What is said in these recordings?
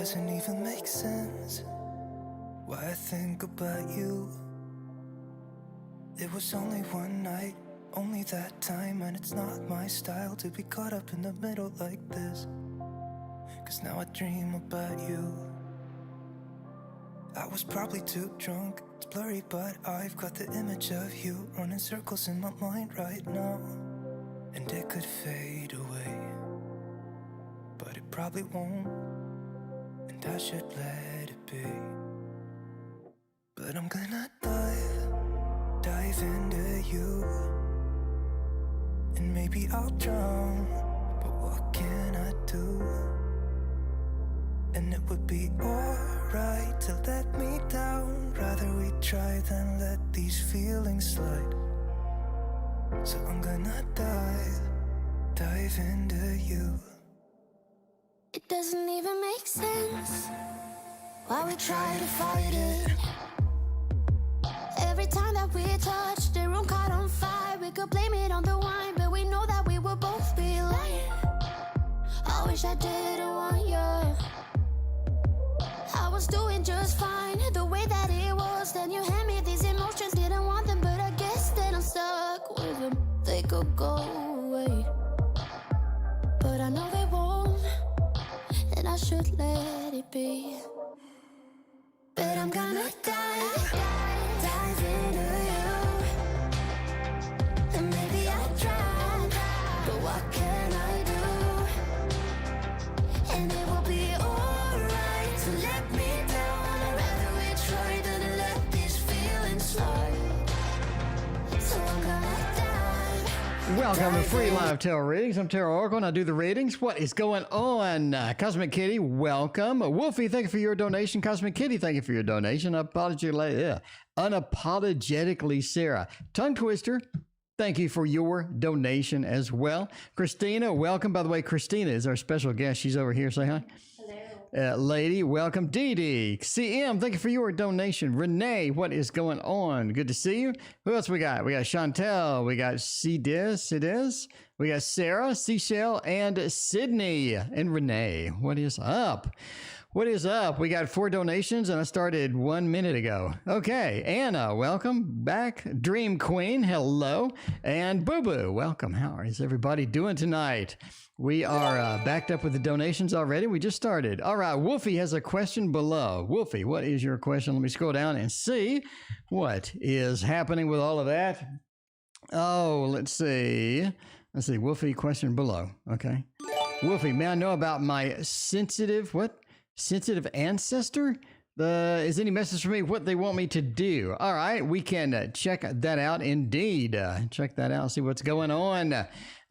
doesn't even make sense why I think about you. It was only one night, only that time, and it's not my style to be caught up in the middle like this. 'Cause now I dream about you. I was probably too drunk, it's blurry, but I've got the image of you running circles in my mind right now. And it could fade away, but it probably won't, and I should let it be. But I'm gonna dive into you, and maybe I'll drown, but what can I do? And it would be alright to let me down. Rather we try than let these feelings slide. So I'm gonna dive into you. It doesn't even make sense why we try to fight it. Every time that we touch, the room caught on fire. We could blame it on the wine, but we know that we will both be lying. I wish I didn't want you. I was doing just fine, the way that it was. Then you hand me these emotions, didn't want them, but I guess that I'm stuck with them. They could go away, but I know they won't, and I should let it be. But I'm gonna dive into you, and maybe I'll drown, but what can I do? And it will be alright to let me down. I'd rather we try than let these feelings slide. So I'm gonna dive. Welcome to Free Live Tarot Readings. I'm Tarot Oracle, and I do the readings. What is going on? Cosmic Kitty, welcome. Wolfie, thank you for your donation. Cosmic Kitty, thank you for your donation. Unapologetically Sarah. Tongue Twister, thank you for your donation as well. Christina, welcome. By the way, Christina is our special guest. She's over here. Say hi. Lady, welcome. Dee Dee. CM, thank you for your donation. Renee, what is going on? Good to see you. Who else we got? We got Chantel. We got Cediz. We got Sarah, Seashell, and Sydney. And Renee, what is up? What is up? We got 4 donations, and I started 1 minute ago. Okay, Anna, welcome back. Dream Queen, hello. And Boo Boo, welcome. How is everybody doing tonight? We are backed up with the donations already. We just started. All right, Wolfie has a question below. Wolfie, what is your question? Let me scroll down and see what is happening with all of that. Oh, let's see. Wolfie, question below. Okay. Wolfie, may I know about my sensitive ancestor? Is any message for me what they want me to do? All right, we can check that out indeed. Check that out, see what's going on.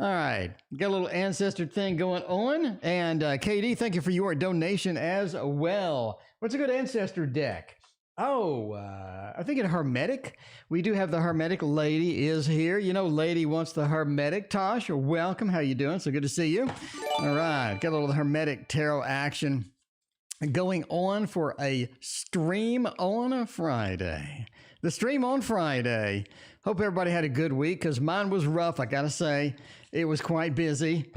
All right, got a little ancestor thing going on. And KD, thank you for your donation as well. What's a good ancestor deck? Oh, I think in Hermetic. We do have the Hermetic. Lady is here. You know, Lady wants the Hermetic. Tosh, welcome. How you doing? So good to see you. All right, got a little Hermetic tarot action going on for a stream on a Friday. The stream on Friday. Hope everybody had a good week, because mine was rough, I gotta say. It was quite busy.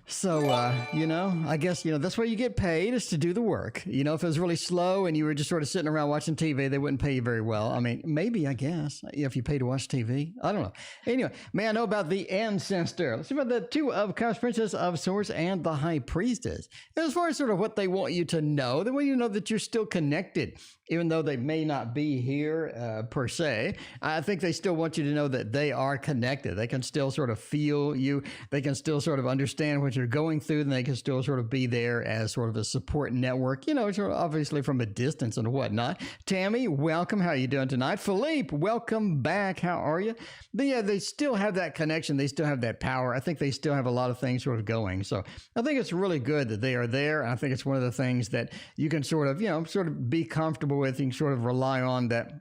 So, I guess, that's why you get paid, is to do the work. If it was really slow and you were just sort of sitting around watching TV, they wouldn't pay you very well. I mean, maybe, I guess, if you pay to watch TV. I don't know. Anyway, may I know about the Ancestor? Let's see about the 2 of Cups, Princess of Swords, and the High Priestess. As far as sort of what they want you to know, they want you to know that you're still connected, even though they may not be here per se. I think they still want you to know that they are connected. They can still sort of feel you. They can still sort of understand what you're going through, and they can still sort of be there as sort of a support network, sort of obviously from a distance and whatnot. Tammy, welcome. How are you doing tonight? Philippe, welcome back. How are you? But yeah, they still have that connection. They still have that power. I think they still have a lot of things sort of going. So I think it's really good that they are there. And I think it's one of the things that you can sort of be comfortable with and sort of rely on, that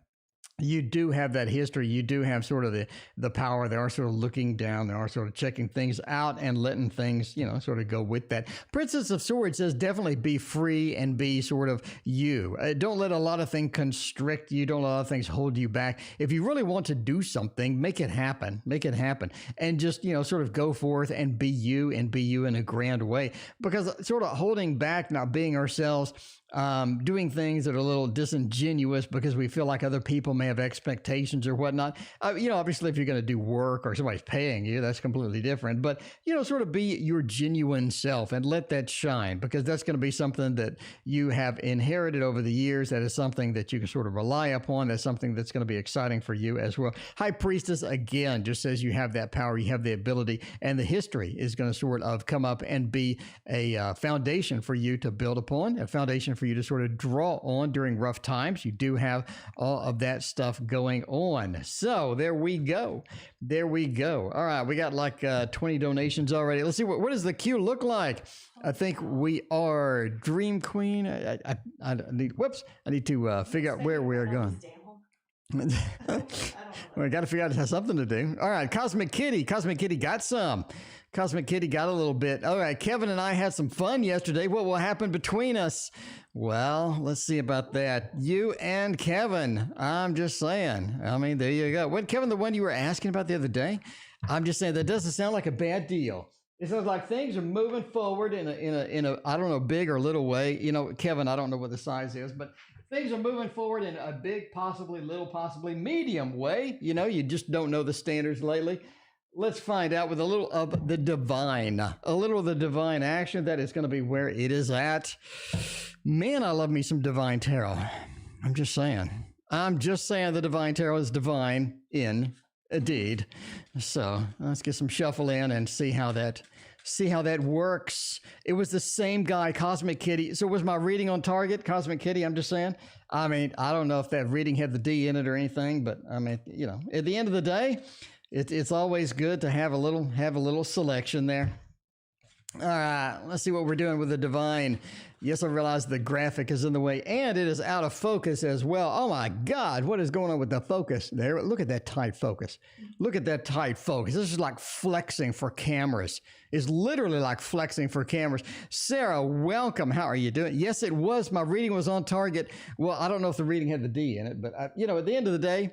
you do have that history. You do have sort of the power. They are sort of looking down. They are sort of checking things out and letting things, sort of go with that. Princess of Swords says definitely be free and be sort of you. Don't let a lot of things constrict you. Don't let a lot of things hold you back. If you really want to do something, make it happen. Make it happen. And just, sort of go forth and be you in a grand way. Because sort of holding back, not being ourselves, doing things that are a little disingenuous because we feel like other people may have expectations or whatnot. Obviously, if you're going to do work or somebody's paying you, that's completely different. But, sort of be your genuine self and let that shine, because that's going to be something that you have inherited over the years. That is something that you can sort of rely upon. That's something that's going to be exciting for you as well. High Priestess, again, just says you have that power, you have the ability, and the history is going to sort of come up and be a foundation for you to build upon, a foundation for you to sort of draw on during rough times. You do have all of that stuff going on. So there we go. There we go. All right. We got like 20 donations already. Let's see. What does the queue look like? I think we are Dream Queen. I need to figure out where we're going. We got to figure out something to do. All right. Cosmic Kitty got some. Cosmic Kitty got a little bit. All right, Kevin and I had some fun yesterday. What will happen between us? Well, let's see about that. You and Kevin. I'm just saying. I mean, there you go. What, Kevin, the one you were asking about the other day? I'm just saying that doesn't sound like a bad deal. It sounds like things are moving forward in a I don't know, big or little way. Kevin, I don't know what the size is, but things are moving forward in a big, possibly little, possibly medium way. You just don't know the standards lately. Let's find out with a little of the divine action. That is going to be where it is at. Man, I love me some divine tarot. I'm just saying the divine tarot is divine indeed. So let's get some shuffle in and see how that works. It was the same guy, Cosmic Kitty. So was my reading on target, Cosmic Kitty? I'm just saying. I mean, I don't know if that reading had the D in it or anything, but I mean, at the end of the day, it's always good to have a little selection there. All right, let's see what we're doing with the divine. Yes, I realize the graphic is in the way, and it is out of focus as well. Oh my God, what is going on with the focus there? Look at that tight focus. Look at that tight focus. This is like flexing for cameras. It's literally like flexing for cameras. Sarah, welcome. How are you doing? Yes, it was. My reading was on target. Well, I don't know if the reading had the D in it, but at the end of the day,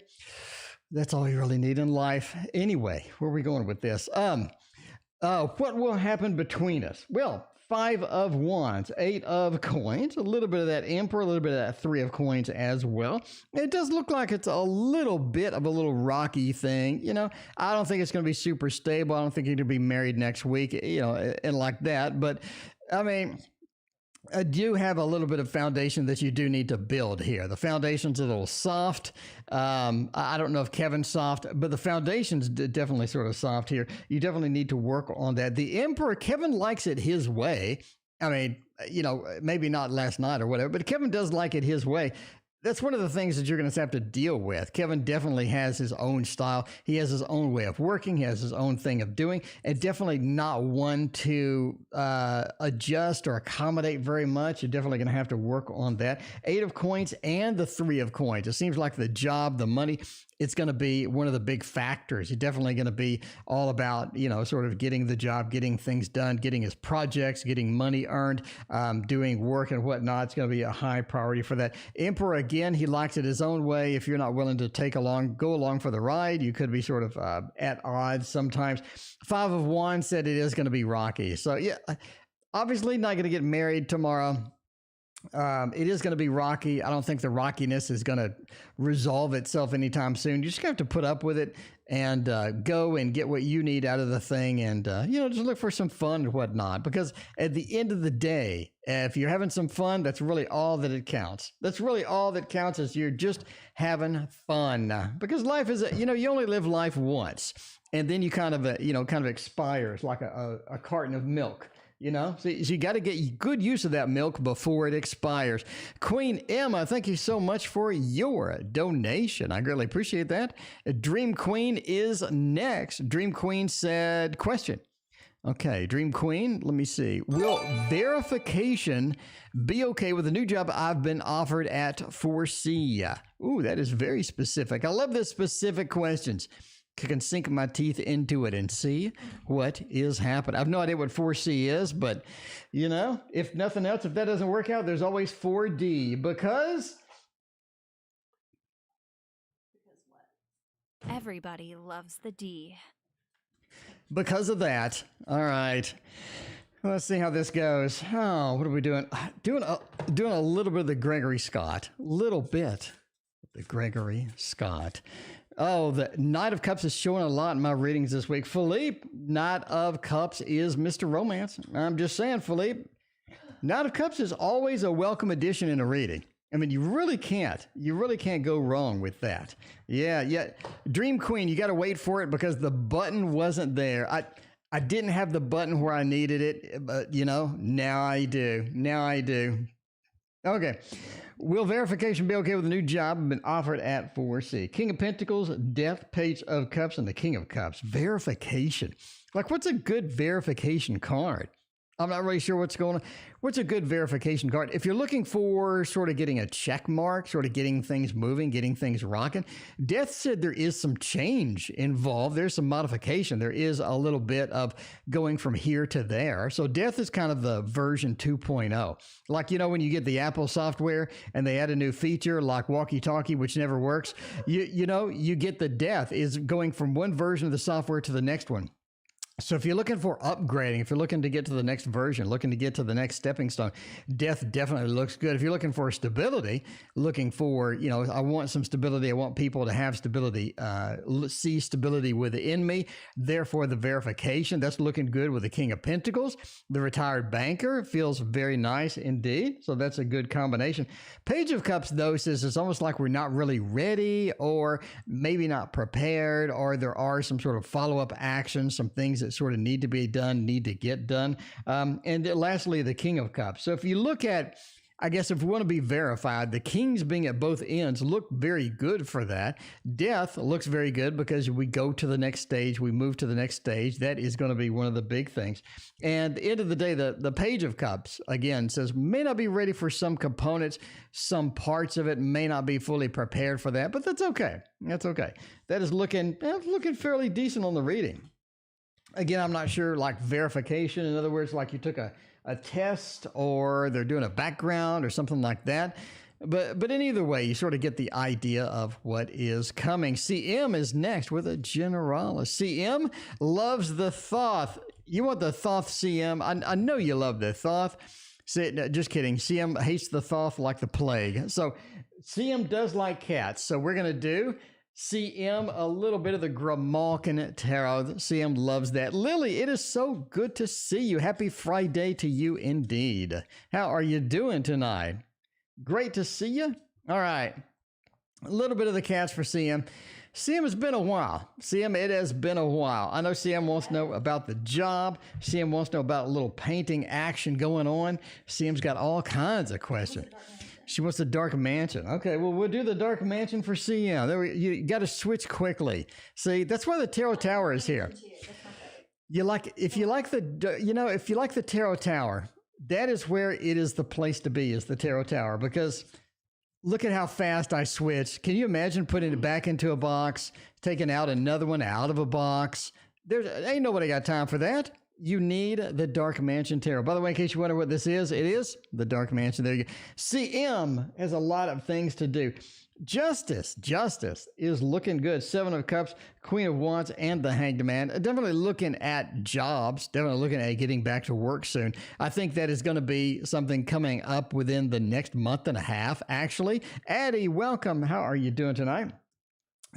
that's all you really need in life. Anyway, where are we going with this? What will happen between us? Well, 5 of Wands, 8 of Coins, a little bit of that Emperor, a little bit of that 3 of Coins as well. It does look like it's a little bit of a little rocky thing. I don't think it's going to be super stable. I don't think you're going to be married next week, and like that. But I mean, I do have a little bit of foundation that you do need to build here. The foundation's a little soft. I don't know if Kevin's soft, but the foundation's definitely sort of soft here. You definitely need to work on that. The Emperor, Kevin likes it his way. I mean, maybe not last night or whatever, but Kevin does like it his way. That's one of the things that you're going to have to deal with. Kevin definitely has his own style. He has his own way of working. He has his own thing of doing, and definitely not one to adjust or accommodate very much. You're definitely going to have to work on that. 8 of Coins and the 3 of Coins. It seems like the job, the money, it's going to be one of the big factors. You're definitely going to be all about, sort of getting the job, getting things done, getting his projects, getting money earned, doing work and whatnot. It's going to be a high priority for that. Emperor, again, he likes it his own way. If you're not willing to go along for the ride, you could be sort of at odds sometimes. 5 of Wands said it is going to be rocky. So yeah, obviously not going to get married tomorrow. It is going to be rocky. I don't think the rockiness is going to resolve itself anytime soon. You just have to put up with it and go and get what you need out of the thing, and just look for some fun and whatnot. Because at the end of the day, if you're having some fun, that's really all that it counts. That's really all that counts, is you're just having fun. Because life is, you only live life once, and then you kind of expires like a carton of milk. So you got to get good use of that milk before it expires. Queen Emma, thank you so much for your donation. I greatly appreciate that. Dream Queen is next. Dream Queen said, question. Okay, Dream Queen, let me see. Will verification be okay with the new job I've been offered at 4C? Ooh, that is very specific. I love the specific questions. I can sink my teeth into it and see what is happening. I have no idea what 4C is, but, if nothing else, if that doesn't work out, there's always 4D, because what? Everybody loves the D. Because of that. All right. Let's see how this goes. Oh, what are we doing? Doing a little bit of the Gregory Scott. Little bit of the Gregory Scott. Oh, the Knight of Cups is showing a lot in my readings this week. Philippe, Knight of Cups is Mr. Romance. I'm just saying, Philippe, Knight of Cups is always a welcome addition in a reading. I mean, you really can't go wrong with that. Yeah. Dream Queen, you got to wait for it because the button wasn't there. I didn't have the button where I needed it, but now I do. Okay. Will verification be okay with a new job I've been offered at 4C? King of Pentacles, Death, Page of Cups, and the King of Cups. Verification. Like, what's a good verification card? I'm not really sure what's going on. What's a good verification card? If you're looking for sort of getting a check mark, sort of getting things moving, getting things rocking, Death said there is some change involved. There's some modification. There is a little bit of going from here to there. So Death is kind of the version 2.0. Like, when you get the Apple software and they add a new feature like walkie-talkie, which never works, you get the Death is going from one version of the software to the next one. So if you're looking for upgrading, if you're looking to get to the next version, looking to get to the next stepping stone, Death definitely looks good. If you're looking for stability, looking for, I want some stability. I want people to have stability, see stability within me. Therefore, the verification, that's looking good with the King of Pentacles. The Retired Banker feels very nice indeed. So that's a good combination. Page of Cups, though, says it's almost like we're not really ready or maybe not prepared, or there are some sort of follow-up actions, some things that sort of need to be done, need to get done. And lastly, the King of Cups. So if you look at, I guess if we want to be verified, the Kings being at both ends look very good for that. Death looks very good because we go to the next stage, we move to the next stage. That is going to be one of the big things. And at the end of the day, the Page of Cups, again, says may not be ready for some components, some parts of it may not be fully prepared for that, but that's okay. That's okay. That is looking fairly decent on the reading. Again, I'm not sure, like verification, in other words, like you took a test or they're doing a background or something like that. But in either way, you sort of get the idea of what is coming. CM is next with a Generalis. CM loves the Thoth. You want the Thoth, CM? I know you love the Thoth. No, just kidding. CM hates the Thoth like the plague. So CM does like cats. So we're going to do CM, a little bit of the Grimalkin Tarot. CM loves that. Lily, it is so good to see you. Happy Friday to you indeed. How are you doing tonight? Great to see you. All right. A little bit of the cats for CM. CM, has been a while. CM, it has been a while. I know CM wants to know about the job. CM wants to know about a little painting action going on. CM's got all kinds of questions. She wants the Dark Mansion. Okay, well, we'll do the Dark Mansion for CM. You got to switch quickly. See, that's why the Tarot Tower is here. If you like the Tarot Tower, that is where it is the place to be, is the Tarot Tower, because look at how fast I switched. Can you imagine putting it back into a box, taking out another one out of a box? Ain't nobody got time for that. You need the Dark Mansion Tarot. By the way, in case you wonder what this is, it is the Dark Mansion. There you go. CM has a lot of things to do. Justice is looking good. 7 of Cups, Queen of Wands, and the Hanged Man. Definitely looking at jobs. Definitely looking at getting back to work soon. I think that is going to be something coming up within the next month and a half, actually. Addie, welcome. How are you doing tonight?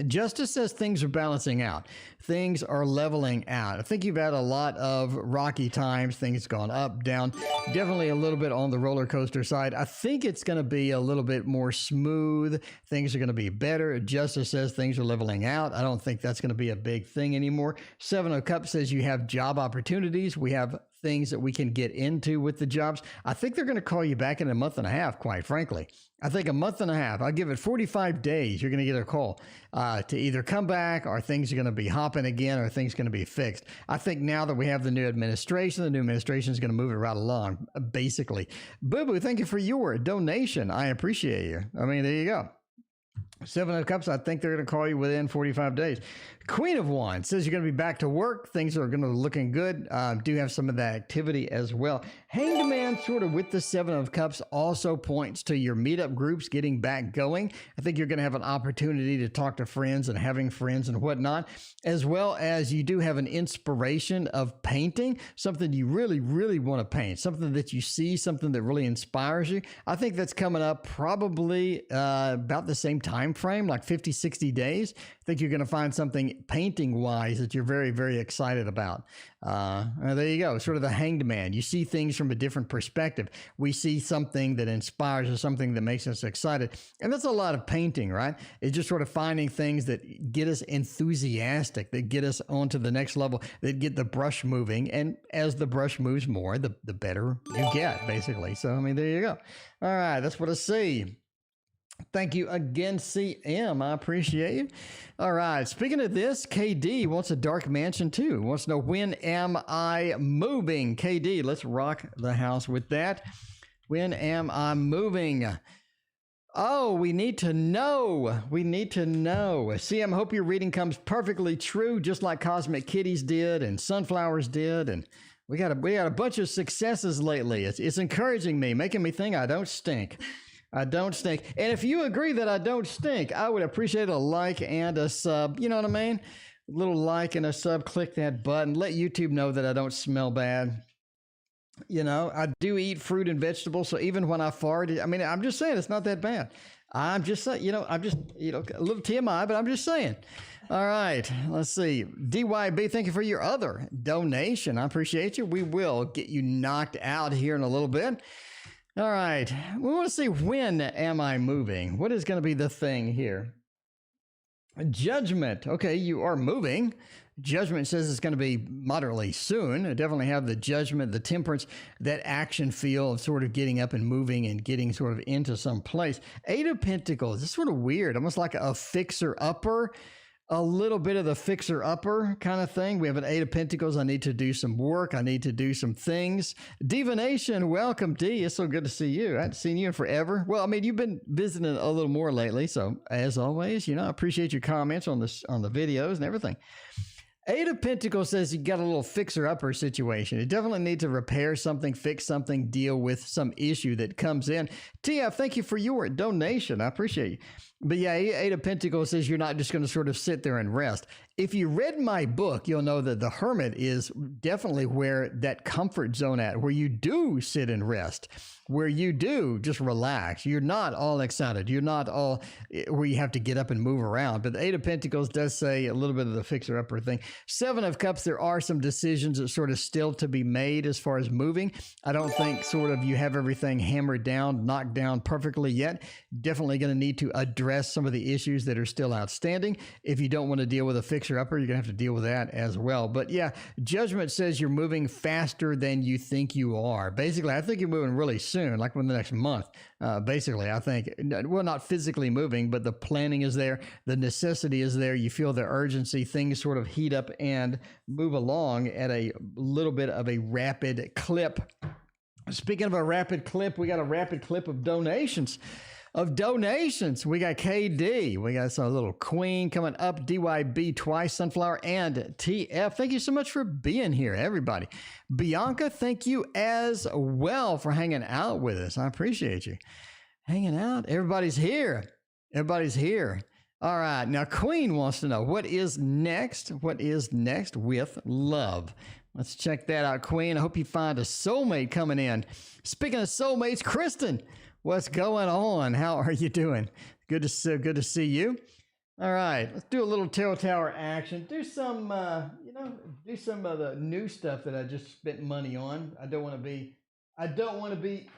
Justice says things are balancing out. Things are leveling out. I think you've had a lot of rocky times. Things gone up, down, definitely a little bit on the roller coaster side. I think it's going to be a little bit more smooth. Things are going to be better. Justice says things are leveling out. I don't think that's going to be a big thing anymore. 7 of Cups says you have job opportunities. We have things that we can get into with the jobs. I think they're going to call you back in a month and a half, quite frankly. I think a month and a half. I'll give it 45 days. You're going to get a call to either come back, or things are going to be hopping again, or things going to be fixed. I think now that we have the new administration is going to move it right along, basically. Boo Boo, thank you for your donation. I appreciate you. I mean, there you go. Seven of Cups, I think they're going to call you within 45 days. Queen of Wands says you're going to be back to work. Things are going to be looking good. Do have some of that activity as well. Hanged Man, sort of with the Seven of Cups, also points to your meetup groups getting back going. I think you're going to have an opportunity to talk to friends and having friends and whatnot, as well as you do have an inspiration of painting, something you really, really want to paint, something that you see, something that really inspires you. I think that's coming up probably about the same time frame, like 50, 60 days. I think you're going to find something painting wise that you're very, very excited about. There you go. Sort of the Hanged Man. You see things from a different perspective. We see something that inspires us, something that makes us excited. And that's a lot of painting, right? It's just sort of finding things that get us enthusiastic, that get us onto the next level, that get the brush moving. And as the brush moves more, the better you get, basically. So, I mean, there you go. All right. That's what I see. Thank you again, CM. I appreciate you. All right. Speaking of this, KD wants a dark mansion too. Wants to know, when am I moving? KD, let's rock the house with that. When am I moving? Oh, we need to know. We need to know. CM, hope your reading comes perfectly true, just like Cosmic Kitties did and Sunflowers did. And we got a bunch of successes lately. It's encouraging me, making me think I don't stink. I don't stink. And if you agree that I don't stink, I would appreciate a like and a sub. You know what I mean? A little like and a sub. Click that button. Let YouTube know that I don't smell bad. You know, I do eat fruit and vegetables. So even when I fart, I mean, I'm just saying it's not that bad. I'm just saying, I'm just, a little TMI, but I'm just saying. All right. Let's see. DYB, thank you for your other donation. I appreciate you. We will get you knocked out here in a little bit. All right. We want to see, when am I moving? What is going to be the thing here? Judgment. Okay, you are moving. Judgment says it's going to be moderately soon. I definitely have the Judgment, the Temperance, that action feel of sort of getting up and moving and getting sort of into some place. Eight of Pentacles. It's sort of weird, almost like a fixer-upper. A little bit of the fixer-upper kind of thing. We have an Eight of Pentacles. I need to do some work. I need to do some things. Divination, welcome, D. It's so good to see you. I haven't seen you in forever. Well, I mean, you've been visiting a little more lately. So, as always, I appreciate your comments on the videos and everything. Eight of Pentacles says you got a little fixer-upper situation. You definitely need to repair something, fix something, deal with some issue that comes in. TF, thank you for your donation. I appreciate you. But yeah, Eight of Pentacles says you're not just going to sort of sit there and rest. If you read my book, you'll know that the Hermit is definitely where that comfort zone at, where you do sit and rest, where you do just relax. You're not all excited. You're not all where you have to get up and move around. But the Eight of Pentacles does say a little bit of the fixer-upper thing. Seven of Cups, there are some decisions that sort of still to be made as far as moving. I don't think sort of you have everything hammered down, knocked down perfectly yet. Definitely going to need to address some of the issues that are still outstanding. If you don't want to deal with a fixer-upper, you're going to have to deal with that as well. But yeah, Judgment says you're moving faster than you think you are. Basically, I think you're moving really soon, like within the next month. Basically, I think, well, not physically moving, but the planning is there. The necessity is there. You feel the urgency. Things sort of heat up and move along at a little bit of a rapid clip. Speaking of a rapid clip, we got a rapid clip of donations. We got KD. We got some little Queen coming up. DYB twice, Sunflower, and TF. Thank you so much for being here, everybody. Bianca, thank you as well for hanging out with us. I appreciate you. Hanging out. Everybody's here. All right. Now, Queen wants to know, what is next? What is next with love? Let's check that out, Queen. I hope you find a soulmate coming in. Speaking of soulmates, Kristen, what's going on? How are you doing? Good to see you. All right, let's do a little Tarot Tower action. Do some, do some of the new stuff that I just spent money on. I don't want to be.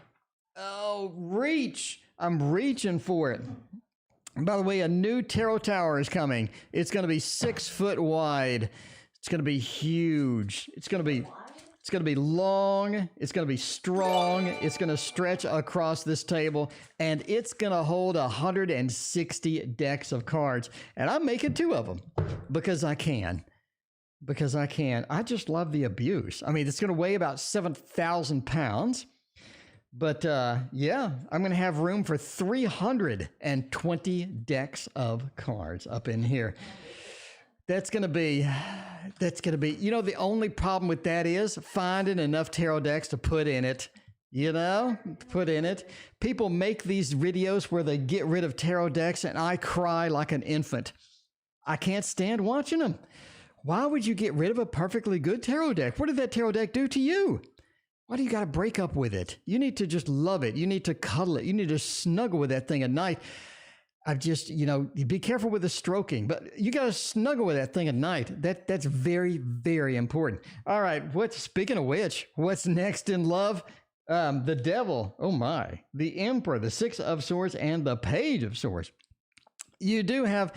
Oh, reach! I'm reaching for it. And by the way, a new Tarot Tower is coming. It's going to be 6 foot wide. It's going to be huge. It's going to be long, it's going to be strong, it's going to stretch across this table, and it's going to hold 160 decks of cards. And I'm making 2 of them because I can. I just love the abuse. I mean, it's going to weigh about 7,000 pounds. But yeah, I'm going to have room for 320 decks of cards up in here. That's going to be, you know, the only problem with that is finding enough tarot decks to put in it. You know, put in it. People make these videos where they get rid of tarot decks and I cry like an infant. I can't stand watching them. Why would you get rid of a perfectly good tarot deck? What did that tarot deck do to you? Why do you got to break up with it? You need to just love it. You need to cuddle it. You need to snuggle with that thing at night. I've just, you know, be careful with the stroking, but you got to snuggle with that thing at night. That's very, very important. All right. Speaking of which, what's next in love? The Devil. Oh my. The Emperor, the Six of Swords, and the Page of Swords. You do have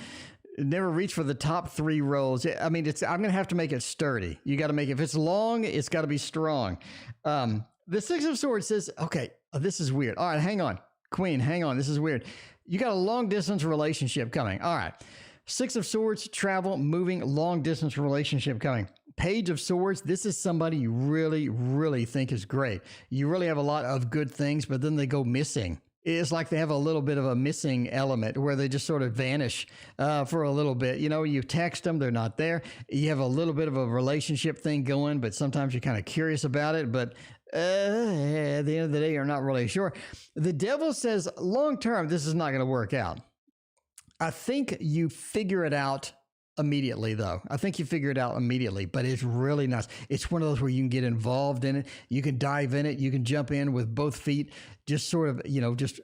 never reach for the top 3 rows. I mean, I'm going to have to make it sturdy. You got to make it, if it's long, it's got to be strong. The Six of Swords says, okay, this is weird. All right, hang on. Queen, hang on. This is weird. You got a long distance relationship coming. All right. Six of Swords, travel, moving, long distance relationship coming. Page of Swords, this is somebody you really, really think is great. You really have a lot of good things, but then they go missing. It's like they have a little bit of a missing element where they just sort of vanish for a little bit. You know, you text them, they're not there. You have a little bit of a relationship thing going, but sometimes you're kind of curious about it. But at the end of the day, you're not really sure. The Devil says, long term, this is not going to work out. I think you figure it out immediately, though. I think you figure it out immediately, but it's really nice. It's one of those where you can get involved in it. You can dive in it. You can jump in with both feet, just sort of, you know, just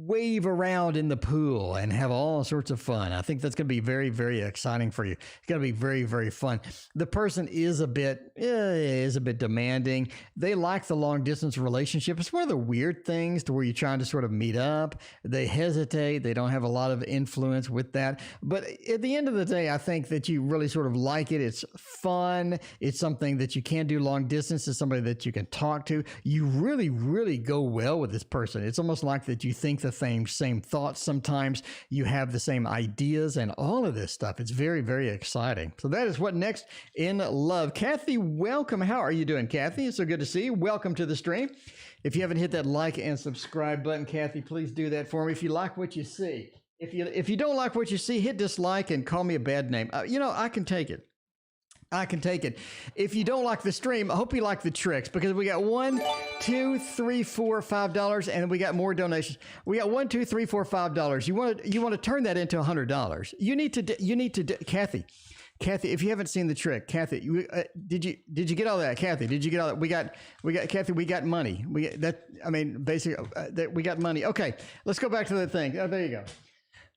wave around in the pool and have all sorts of fun. I think that's going to be very, very exciting for you. It's going to be very, very fun. The person is a bit demanding. They like the long distance relationship. It's one of the weird things to where you're trying to sort of meet up. They hesitate. They don't have a lot of influence with that. But at the end of the day, I think that you really sort of like it. It's fun. It's something that you can do long distance. It's somebody that you can talk to. You really, really go well with this person. It's almost like that you think the same thoughts. Sometimes you have the same ideas and all of this stuff. It's very, very exciting. So that is what next in love. Kathy, welcome. How are you doing, Kathy? It's so good to see you. Welcome to the stream. If you haven't hit that like and subscribe button, Kathy, please do that for me. If you like what you see, if you don't like what you see, hit dislike and call me a bad name. You know, I can take it. I can take it. If you don't like the stream, I hope you like the tricks, because we got $1, $2, $3, $4, $5, and we got more donations. We got $1, $2, $3, $4, $5. You want to turn that into $100. You need to, Kathy, if you haven't seen the trick, Kathy, did you get all that? Kathy, did you get all that? We got Kathy, we got money. We got that. I mean, basically, we got money. Okay, let's go back to the thing. Oh, there you go.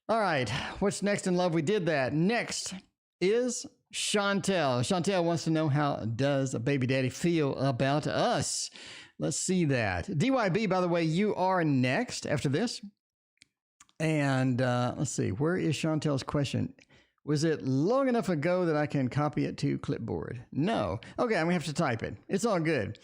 All right, what's next in love? We did that. Next is Chantel. Chantel wants to know, how does a baby daddy feel about us? Let's see that. DYB, by the way, you are next after this. And let's see, where is Chantel's question? Was it long enough ago that I can copy it to clipboard? No. Okay, I'm gonna have to type it. It's all good.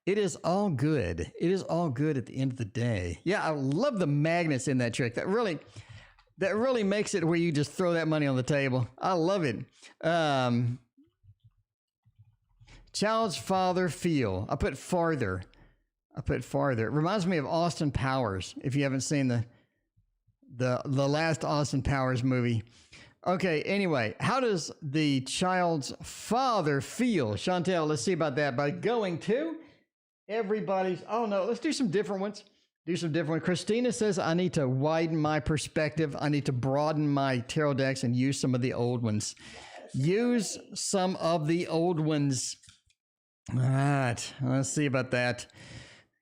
It is all good. It is all good at the end of the day. Yeah, I love the magnets in that trick. That really makes it where you just throw that money on the table. I love it. Child's father feel. I put farther. It reminds me of Austin Powers. If you haven't seen the last Austin Powers movie. Okay, anyway, how does the child's father feel? Chantel, let's see about that. By going to everybody's, oh no, let's do some different ones. Christina says, I need to widen my perspective. I need to broaden my tarot decks and use some of the old ones. Use some of the old ones. All right, let's see about that.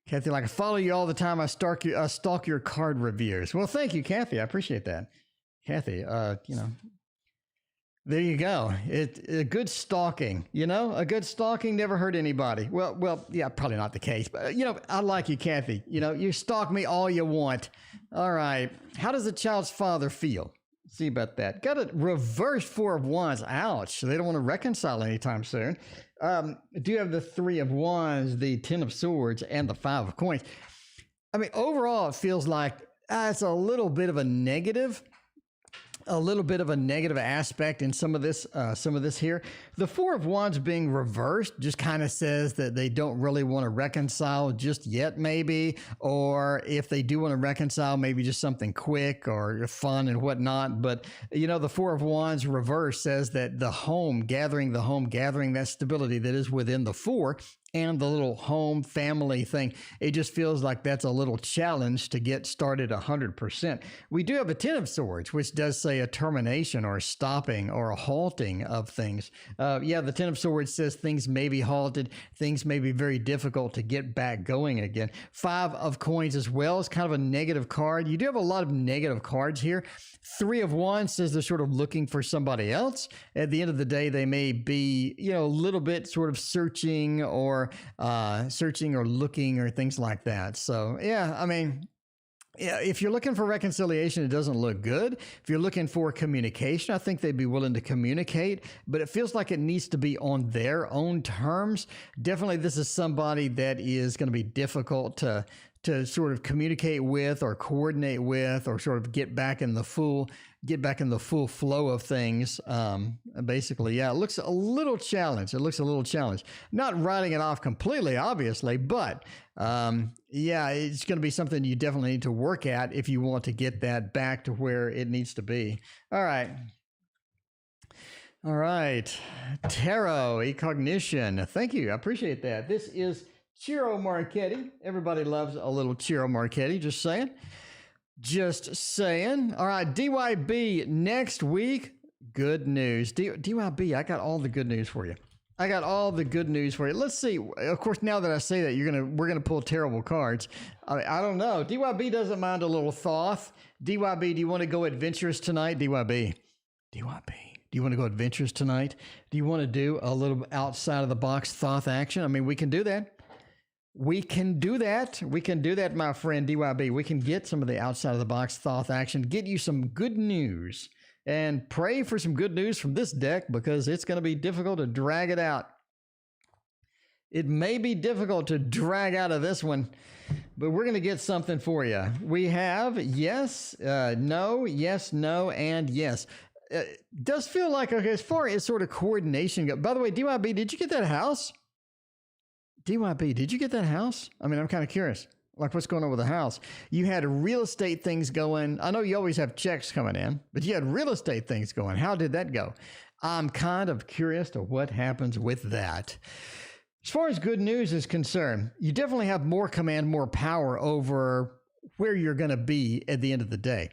Kathy, like, I follow you all the time. I stalk your card reviews. Well, thank you, Kathy. I appreciate that. Kathy, you know, there you go. A good stalking, you know, a good stalking never hurt anybody. Well, yeah, probably not the case, but you know, I like you, Kathy. You know, you stalk me all you want. All right. How does the child's father feel? Let's see about that. Got a reverse 4 of Wands. Ouch. They don't want to reconcile anytime soon. Do you have the 3 of Wands, the 10 of Swords, and the 5 of Coins? I mean, overall, it feels like it's a little bit of a negative. a little bit of a negative aspect in some of this here. The Four of Wands being reversed just kind of says that they don't really want to reconcile just yet, maybe, or if they do want to reconcile, maybe just something quick or fun and whatnot. But the Four of Wands reverse says that the home, gathering that stability that is within the four, and the little home family thing, it just feels like that's a little challenge to get started 100%. We do have a Ten of Swords, which does say a termination or a stopping or a halting of things. The Ten of Swords says things may be halted, things may be very difficult to get back going again. Five of Coins as well is kind of a negative card. You do have a lot of negative cards here. Three of Wands says they're sort of looking for somebody else. At the end of the day, they may be, a little bit sort of searching or looking or things like that. So, if you're looking for reconciliation, it doesn't look good. If you're looking for communication, I think they'd be willing to communicate, but it feels like it needs to be on their own terms. Definitely, this is somebody that is going to be difficult to sort of communicate with or coordinate with or sort of get back in the full flow of things. Basically, it looks a little challenged. Not writing it off completely, obviously, but it's going to be something you definitely need to work at if you want to get that back to where it needs to be. All right. Tarot, Cognition. Thank you. I appreciate that. This is Ciro Marchetti. Everybody loves a little Ciro Marchetti. Just saying. All right, DYB next week. Good news. DYB, I got all the good news for you. Let's see. Of course, now that I say that, we're gonna pull terrible cards. I don't know. DYB doesn't mind a little thoth. DYB, do you want to go adventurous tonight? DYB. Do you want to go adventurous tonight? Do you want to do a little outside of the box thoth action? I mean, we can do that. We can do that, my friend DYB. We can get some of the outside of the box thoth action, get you some good news, and pray for some good news from this deck because it's going to be difficult to drag it out. It may be difficult to drag out of this one, but we're going to get something for you. We have yes, no, yes, no, and yes. Does feel like, okay, as far as sort of coordination goes. By the way, DYB, did you get that house? DYB, did you get that house? I mean, I'm kind of curious. Like, what's going on with the house? You had real estate things going. I know you always have checks coming in, but you had real estate things going. How did that go? I'm kind of curious to what happens with that. As far as good news is concerned, you definitely have more command, more power over where you're going to be at the end of the day.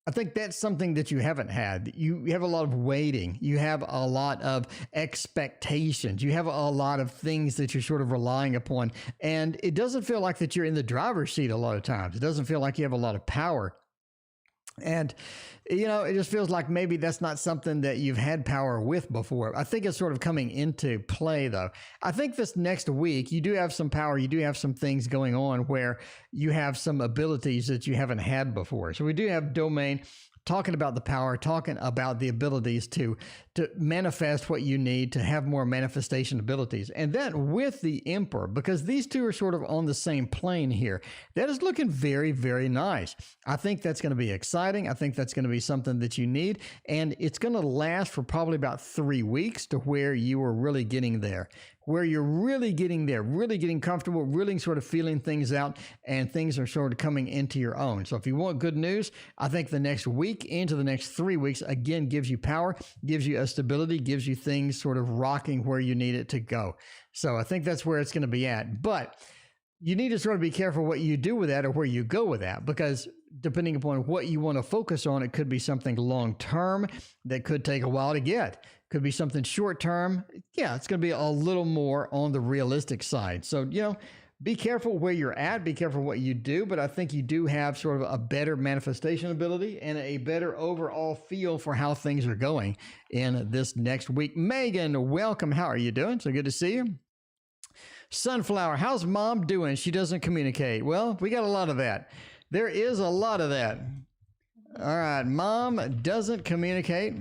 I think that's something that you haven't had. You have a lot of waiting. You have a lot of expectations. You have a lot of things that you're sort of relying upon. And it doesn't feel like that you're in the driver's seat a lot of times. It doesn't feel like you have a lot of power. And, it just feels like maybe that's not something that you've had power with before. I think it's sort of coming into play, though. I think this next week, you do have some power. You do have some things going on where you have some abilities that you haven't had before. So we do have domain talking about the power, talking about the abilities to manifest what you need to have more manifestation abilities. And then with the Emperor, because these two are sort of on the same plane here, that is looking very, very nice. I think that's going to be exciting. I think that's going to be something that you need. And it's going to last for probably about 3 weeks to where you are really getting there. Where you're really getting there, really getting comfortable, really sort of feeling things out, and things are sort of coming into your own. So if you want good news, I think the next week into the next 3 weeks, again, gives you power, gives you a stability, gives you things sort of rocking where you need it to go. So I think that's where it's going to be at. But you need to sort of be careful what you do with that or where you go with that, because depending upon what you want to focus on, it could be something long-term that could take a while to get. Could be something short-term. Yeah, it's going to be a little more on the realistic side. So, be careful where you're at, be careful what you do, but I think you do have sort of a better manifestation ability and a better overall feel for how things are going in this next week. Megan, welcome. How are you doing? So good to see you. Sunflower, how's mom doing? She doesn't communicate. Well, we got a lot of that. There is a lot of that. All right, mom doesn't communicate.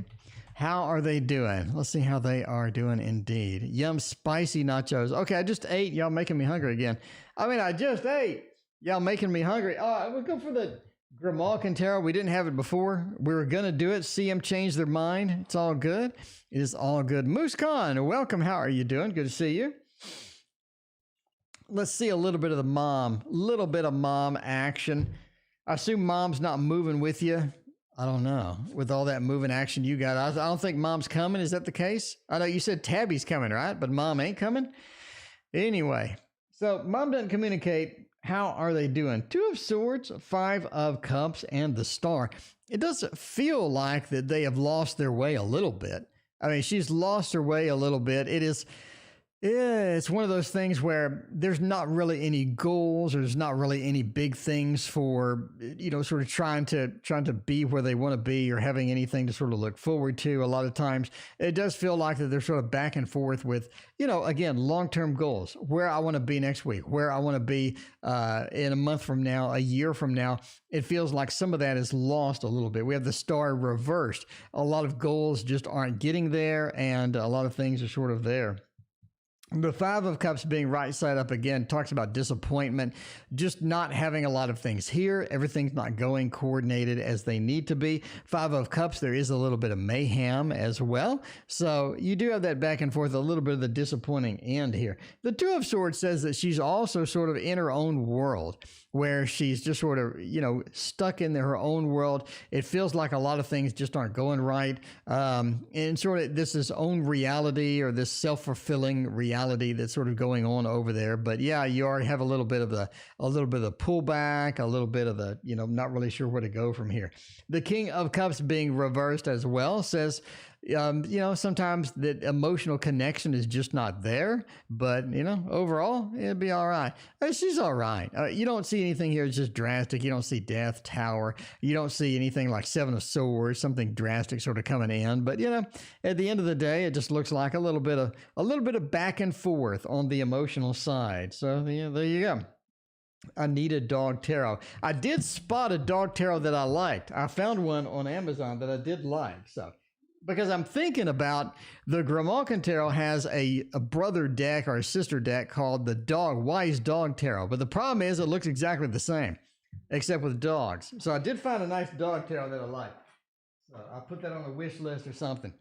How are they doing? Let's see how they are doing indeed. Yum, spicy nachos. Okay, I just ate. Y'all making me hungry again. I just ate. Y'all making me hungry. All right, we'll go for the Grimalkin Tarot, we didn't have it before. We were going to do it. See them change their mind. It's all good. It is all good. Moose Khan, welcome. How are you doing? Good to see you. Let's see a little bit of the mom action. I assume mom's not moving with you. I don't know. With all that moving action you got, I don't think mom's coming. Is that the case? I know you said Tabby's coming, right? But mom ain't coming? Anyway, so mom doesn't communicate. How are they doing? 2 of Swords, 5 of Cups, and the Star. It does feel like that they have lost their way a little bit. I mean, she's lost her way a little bit. It's one of those things where there's not really any goals, or there's not really any big things for, sort of trying to be where they want to be, or having anything to sort of look forward to. A lot of times it does feel like that they're sort of back and forth with, again, long-term goals, where I want to be next week, where I want to be in a month from now, a year from now. It feels like some of that is lost a little bit. We have the Star reversed. A lot of goals just aren't getting there, and a lot of things are sort of there. The 5 of Cups being right side up again talks about disappointment, just not having a lot of things here. Everything's not going coordinated as they need to be. 5 of Cups, there is a little bit of mayhem as well. So you do have that back and forth, a little bit of the disappointing end here. The 2 of Swords says that she's also sort of in her own world, where she's just sort of, stuck in her own world. It feels like a lot of things just aren't going right. And sort of this own reality, or this self-fulfilling reality that's sort of going on over there. But yeah, you already have a little bit of the pullback, a little bit of the, not really sure where to go from here. The King of Cups being reversed as well says, sometimes that emotional connection is just not there, but overall it'll be all right. She's all right. You don't see anything here that's just drastic. You don't see Death, Tower. You don't see anything like 7 of Swords, something drastic sort of coming in. But at the end of the day, it just looks like a little bit of back and forth on the emotional side. So there you go. I need a dog tarot. I did spot a dog tarot that I liked. I found one on Amazon that I did like. So, because I'm thinking about the Grimalkin Tarot has a brother deck or a sister deck called the Wise Dog Tarot. But the problem is it looks exactly the same, except with dogs. So I did find a nice dog tarot that I like. So I'll put that on the wish list or something.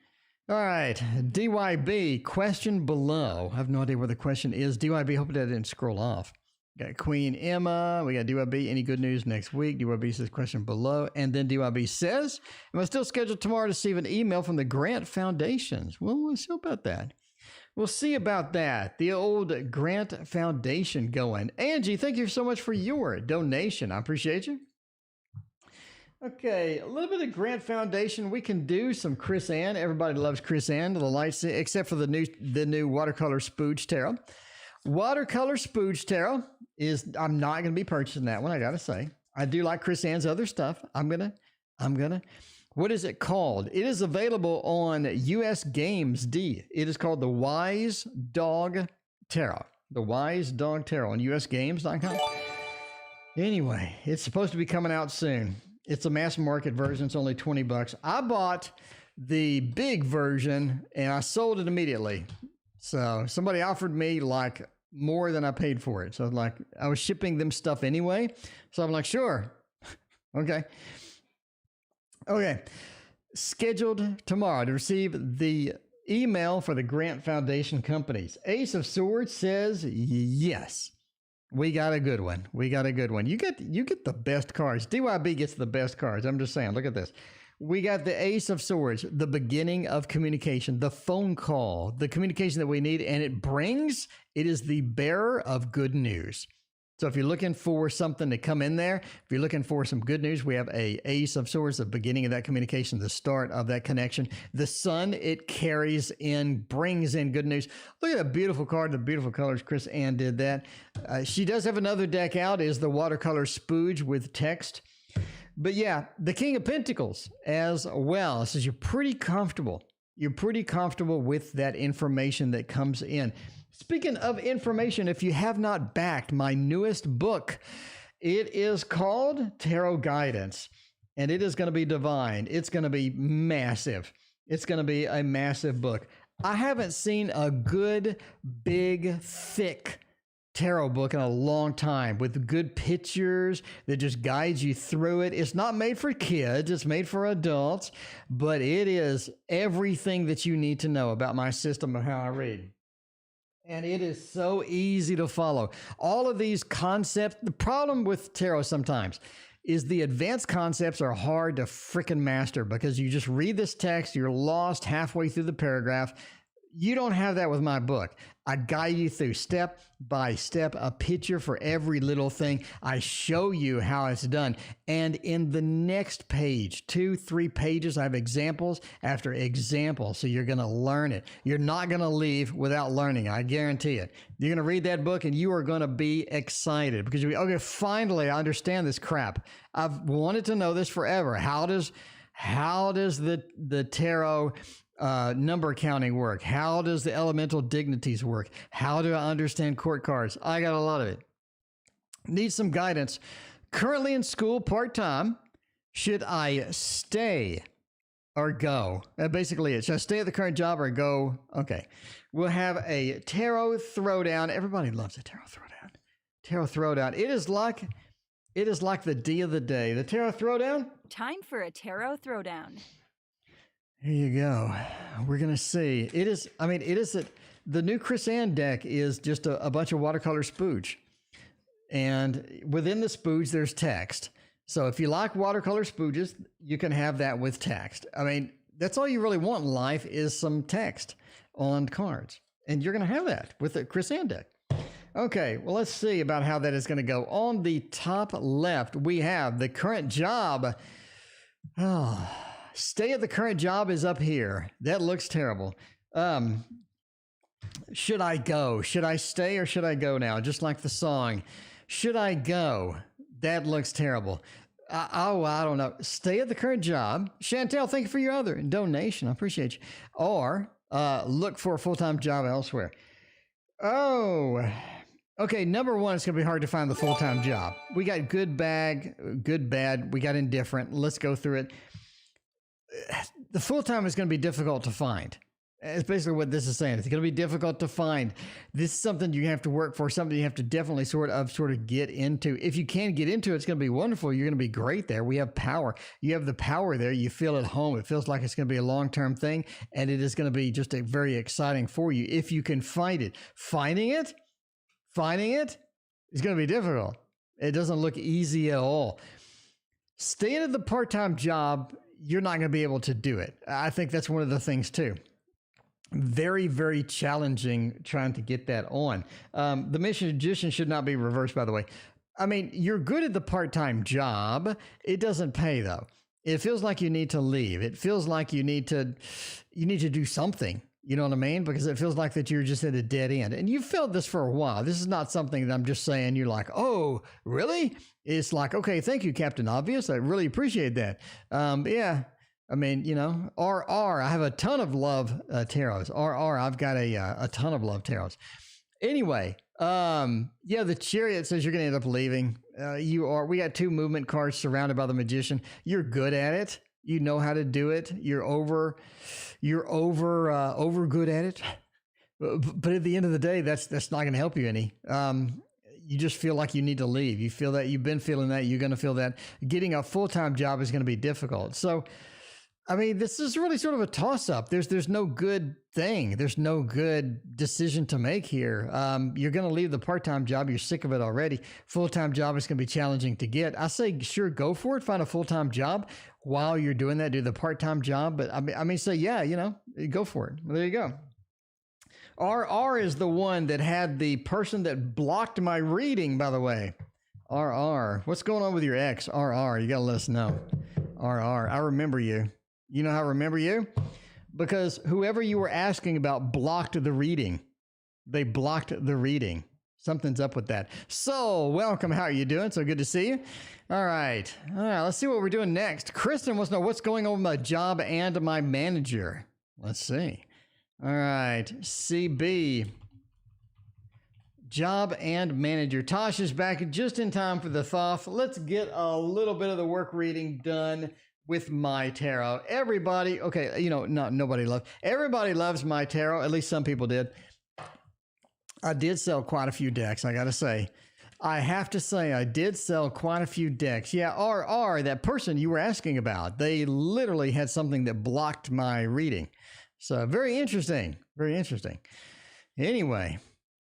All right, DYB, question below. I have no idea where the question is. DYB, hope that didn't scroll off. Got Queen Emma. We got DYB. Any good news next week? DYB says question below. And then DYB says, am I still scheduled tomorrow to receive an email from the Grant Foundations? Well, we'll see about that. We'll see about that. The old Grant Foundation going. Angie, thank you so much for your donation. I appreciate you. Okay, a little bit of Grant Foundation. We can do some Chris Ann. Everybody loves Chris Ann. The lights, except for the new watercolor Spooge Tarot. Watercolor Spooge Tarot is, I'm not going to be purchasing that one, I got to say. I do like Chris Ann's other stuff. I'm going to, what is it called? It is available on US Games D. It is called the Wise Dog Tarot. The Wise Dog Tarot on usgames.com. Anyway, it's supposed to be coming out soon. It's a mass market version. It's only $20. I bought the big version and I sold it immediately. So somebody offered me like more than I paid for it. So like I was shipping them stuff anyway. So I'm like, sure. Okay. Scheduled tomorrow to receive the email for the Grant Foundation companies. Ace of Swords says, yes, we got a good one. You get the best cards. DYB gets the best cards. I'm just saying, look at this. We got the Ace of Swords, the beginning of communication, the phone call, the communication that we need, and it is the bearer of good news. So if you're looking for something to come in there, if you're looking for some good news, we have a Ace of Swords, the beginning of that communication, the start of that connection. The sun, it carries in, brings in good news. Look at that beautiful card, the beautiful colors. Chris Ann did that. She does have another deck out, is the watercolor Spooge with text. But yeah, the King of Pentacles as well says you're pretty comfortable. You're pretty comfortable with that information that comes in. Speaking of information, if you have not backed my newest book, it is called Tarot Guidance, and it is going to be divine. It's going to be massive. It's going to be a massive book. I haven't seen a good, big, thick tarot book in a long time with good pictures that just guides you through it. It's not made for kids, it's made for adults, but it is everything that you need to know about my system of how I read. And it is so easy to follow. All of these concepts, the problem with tarot sometimes is the advanced concepts are hard to freaking master because you just read this text, you're lost halfway through the paragraph. You don't have that with my book. I guide you through step by step, a picture for every little thing. I show you how it's done. And in the next page, 2-3 pages, I have examples after example. So you're going to learn it. You're not going to leave without learning. I guarantee it. You're going to read that book and you are going to be excited because you'll be, okay, finally, I understand this crap. I've wanted to know this forever. How does the tarot number counting work? How does the elemental dignities work? How do I understand court cards? I got a lot of it. Need some guidance. Currently in school part-time. Should I stay or go? Basically it. Should I stay at the current job or go? Okay. We'll have a tarot throwdown. Everybody loves a tarot throwdown. Tarot throwdown. It is like the D of the day. The tarot throwdown. Time for a tarot throwdown. Here you go. We're going to see. The new Chris Ann deck is just a bunch of watercolor spooge. And within the spooge, there's text. So if you like watercolor spooges, you can have that with text. I mean, that's all you really want in life is some text on cards. And you're going to have that with the Chris Ann deck. Okay, well, let's see about how that is going to go. On the top left, we have the current job. Oh, stay at the current job is up here. That looks terrible. Should I go? Should I stay or should I go now? Just like the song. Should I go? That looks terrible. I don't know. Stay at the current job. Chantel, thank you for your other donation. I appreciate you. Or look for a full-time job elsewhere. Oh, okay. Number one, it's going to be hard to find the full-time job. We got good, bad. We got indifferent. Let's go through it. The full-time is going to be difficult to find. It's basically what this is saying. It's going to be difficult to find. This is something you have to work for, something you have to definitely sort of get into. If you can get into it, it's going to be wonderful. You're going to be great there. We have power. You have the power there. You feel at home. It feels like it's going to be a long-term thing, and it is going to be just a very exciting for you if you can find it. Finding it is going to be difficult. It doesn't look easy at all. Staying at the part-time job, you're not going to be able to do it. I think that's one of the things too. Very, very challenging trying to get that on. The magician should not be reversed, by the way. I mean, you're good at the part-time job. It doesn't pay though. It feels like you need to leave. It feels like you need to do something. You know what I mean? Because it feels like that you're just at a dead end. And you've felt this for a while. This is not something that I'm just saying you're like, oh, really? It's like, okay, thank you, Captain Obvious. I really appreciate that. Yeah. I mean, RR, I have a ton of love tarots. RR, I've got a ton of love tarots. Anyway, the Chariot says you're going to end up leaving. We got 2 movement cards surrounded by the Magician. You're good at it. You know how to do it. You're over good at it. But at the end of the day, that's not going to help you any. You just feel like you need to leave. You feel that you've been feeling that. You're going to feel that getting a full-time job is going to be difficult. So, I mean, this is really sort of a toss-up. There's no good thing. There's no good decision to make here. You're going to leave the part-time job. You're sick of it already. Full-time job is going to be challenging to get. I say, sure, go for it. Find a full-time job. While you're doing that, do the part-time job. But go for it. Well, there you go. RR is the one that had the person that blocked my reading, by the way. RR. What's going on with your ex? RR. You got to let us know. RR. I remember you. You know how I remember you? Because whoever you were asking about blocked the reading. They blocked the reading. Something's up with that. So, welcome. How are you doing? So good to see you. All right. Let's see what we're doing next. Kristen wants to know what's going on with my job and my manager. Let's see. All right. CB. Job and manager. Tosh is back just in time for the Thoth. Let's get a little bit of the work reading done with my tarot. Everybody, okay, nobody loves. Everybody loves my tarot. At least some people did. I did sell quite a few decks, I gotta say. I have to say, I did sell quite a few decks. Yeah, or that person you were asking about, they literally had something that blocked my reading. So very interesting, very interesting. Anyway,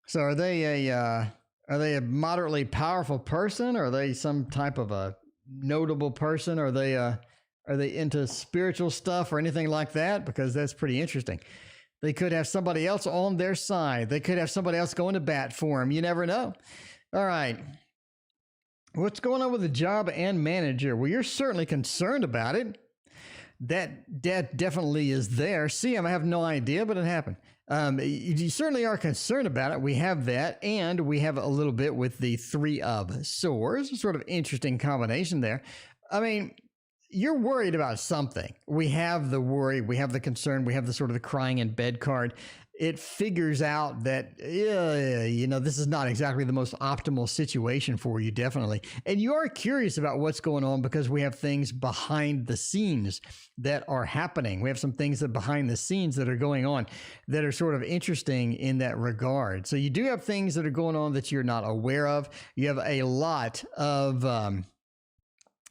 so are they a moderately powerful person? Or are they some type of a notable person? Are they into spiritual stuff or anything like that? Because that's pretty interesting. They could have somebody else on their side. They could have somebody else going to bat for them. You never know. All right. What's going on with the job and manager? Well, you're certainly concerned about it. That definitely is there. See, I have no idea, but it happened. You certainly are concerned about it. We have that, and we have a little bit with the Three of Swords. Sort of interesting combination there. I mean, you're worried about something. We have the worry, we have the concern, we have the sort of the crying in bed card. It figures out that, this is not exactly the most optimal situation for you, definitely. And you are curious about what's going on because we have things behind the scenes that are happening. We have some things that behind the scenes that are going on that are sort of interesting in that regard. So you do have things that are going on that you're not aware of. You have a lot of...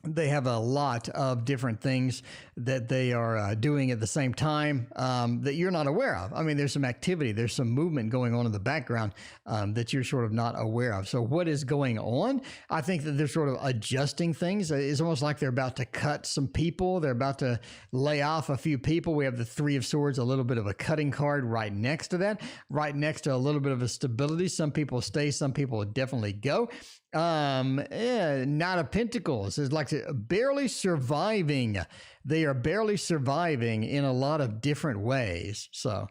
they have a lot of different things that they are doing at the same time that you're not aware of. I mean, there's some activity, there's some movement going on in the background that you're sort of not aware of. So what is going on? I think that they're sort of adjusting things. It's almost like they're about to cut some people. They're about to lay off a few people. We have the Three of Swords, a little bit of a cutting card right next to that, right next to a little bit of a stability. Some people stay, some people definitely go. Knight of Pentacles is like barely surviving. They are barely surviving in a lot of different ways. So,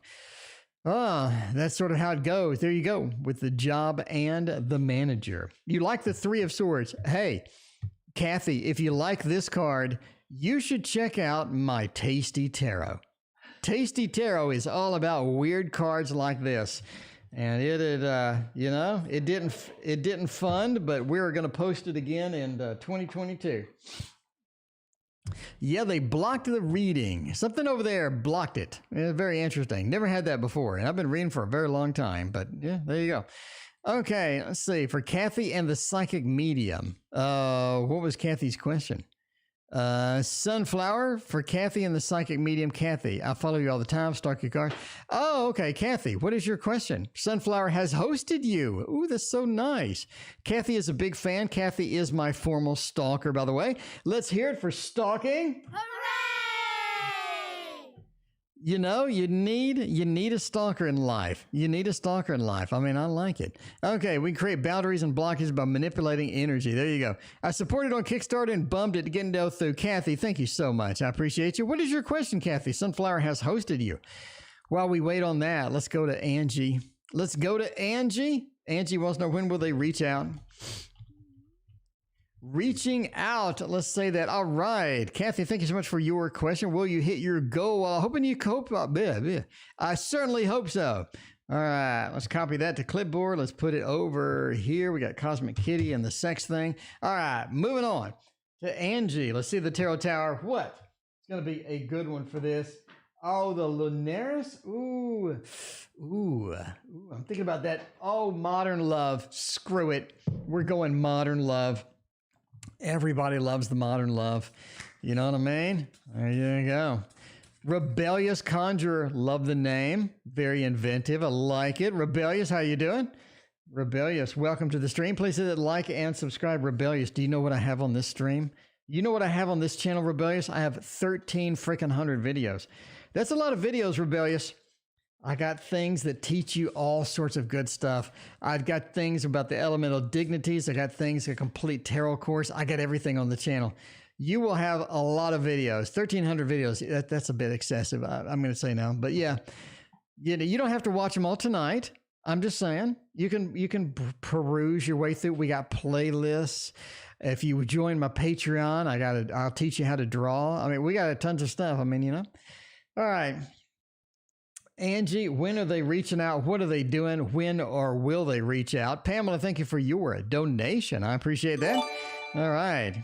that's sort of how it goes. There you go with the job and the manager. You like the Three of Swords. Hey, Kathy, if you like this card, you should check out my Tasty Tarot. Tasty Tarot is all about weird cards like this. And it didn't fund, but we're going to post it again in 2022. Yeah, they blocked the reading. Something over there blocked it. It's very interesting. Never had that before. And I've been reading for a very long time, but yeah, there you go. Okay, let's see. For Kathy and the psychic medium, what was Kathy's question? Sunflower for Kathy and the psychic medium. Kathy, I follow you all the time. Stalk your card. Oh, okay. Kathy, what is your question? Sunflower has hosted you. Ooh, that's so nice. Kathy is a big fan. Kathy is my formal stalker, by the way. Let's hear it for stalking. Hooray! You know, you need a stalker in life. You need a stalker in life. I mean, I like it. Okay, we create boundaries and blockages by manipulating energy. There you go. I supported on Kickstarter and bummed it to get no through. Kathy, thank you so much. I appreciate you. What is your question, Kathy? Sunflower has hosted you. While we wait on that, let's go to Angie. Angie wants to know, when will they reach out? Reaching out, let's say that. All right, Kathy, thank you so much for your question. Will you hit your goal? Well, hoping you cope. I certainly hope so. All right, let's copy that to clipboard. Let's put it over here. We got Cosmic Kitty and the sex thing. All right, moving on to Angie. Let's see the Tarot Tower. What? It's going to be a good one for this. Oh, the Lunaris. Ooh. I'm thinking about that. Oh, modern love. Screw it. We're going modern love. Everybody loves the modern love. You know what I mean? There you go. Rebellious Conjurer. Love the name. Very inventive. I like it. Rebellious, how you doing? Rebellious, welcome to the stream. Please hit that like and subscribe. Rebellious, do you know what I have on this stream? You know what I have on this channel, Rebellious? I have 13 freaking 100 videos. That's a lot of videos, Rebellious. I got things that teach you all sorts of good stuff. I've got things about the elemental dignities. I got things, a complete tarot course. I got everything on the channel. You will have a lot of videos, 1,300 videos. That's a bit excessive, I'm going to say now. But yeah, you don't have to watch them all tonight. I'm just saying, you can peruse your way through. We got playlists. If you join my Patreon, I'll teach you how to draw. I mean, we got tons of stuff. I mean, you know. All right. Angie, when are they reaching out? What are they doing? When or will they reach out? Pamela, thank you for your donation. I appreciate that. All right.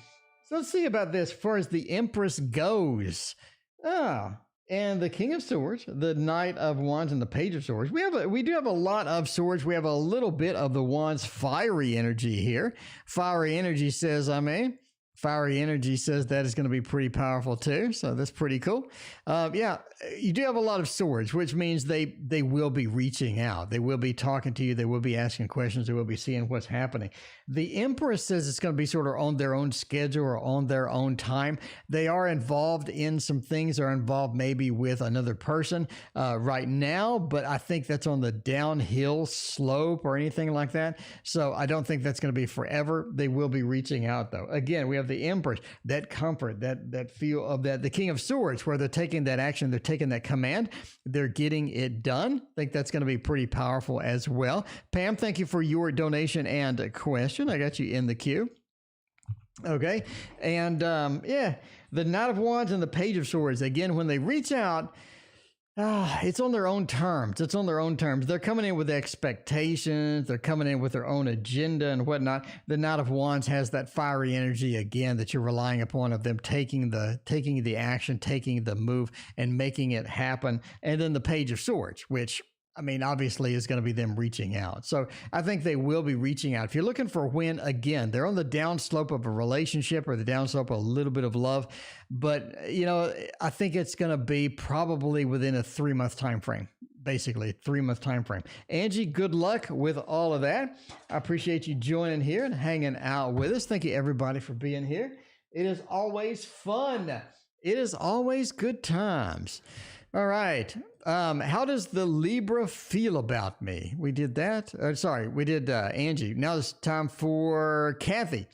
So let's see about this as far as the Empress goes. Oh, and the King of Swords, the Knight of Wands, and the Page of Swords. We do have a lot of swords. We have a little bit of the Wands fiery energy here. Fiery energy says, Fiery energy says that is going to be pretty powerful too. So that's pretty cool. Yeah, you do have a lot of swords, which means they will be reaching out. They will be talking to you. They will be asking questions. They will be seeing what's happening. The Empress says it's going to be sort of on their own schedule or on their own time. They are involved in some things, are involved maybe with another person right now, but I think that's on the downhill slope or anything like that. So I don't think that's going to be forever. They will be reaching out though. Again, we have the Empress, that comfort, that feel of that, the King of Swords, where they're taking that action, they're taking that command, they're getting it done. I think that's going to be pretty powerful as well. Pam, thank you for your donation and question. I got you in the queue. Okay. And yeah, the Knight of Wands and the Page of Swords, again, when they reach out, it's on their own terms. It's on their own terms. They're coming in with expectations. They're coming in with their own agenda and whatnot. The Knight of Wands has that fiery energy again that you're relying upon, of them taking the action, taking the move, and making it happen. And then the Page of Swords, which, I mean, obviously is going to be them reaching out. So I think they will be reaching out. If you're looking for a win, again, they're on the downslope of a relationship or the downslope of a little bit of love. But, you know, I think it's going to be probably within a 3-month time frame, basically a 3-month time frame. Angie, good luck with all of that. I appreciate you joining here and hanging out with us. Thank you, everybody, for being here. It is always fun. It is always good times. All right. How does the Libra feel about me? We did that. Sorry, we did Angie. Now it's time for Kathy.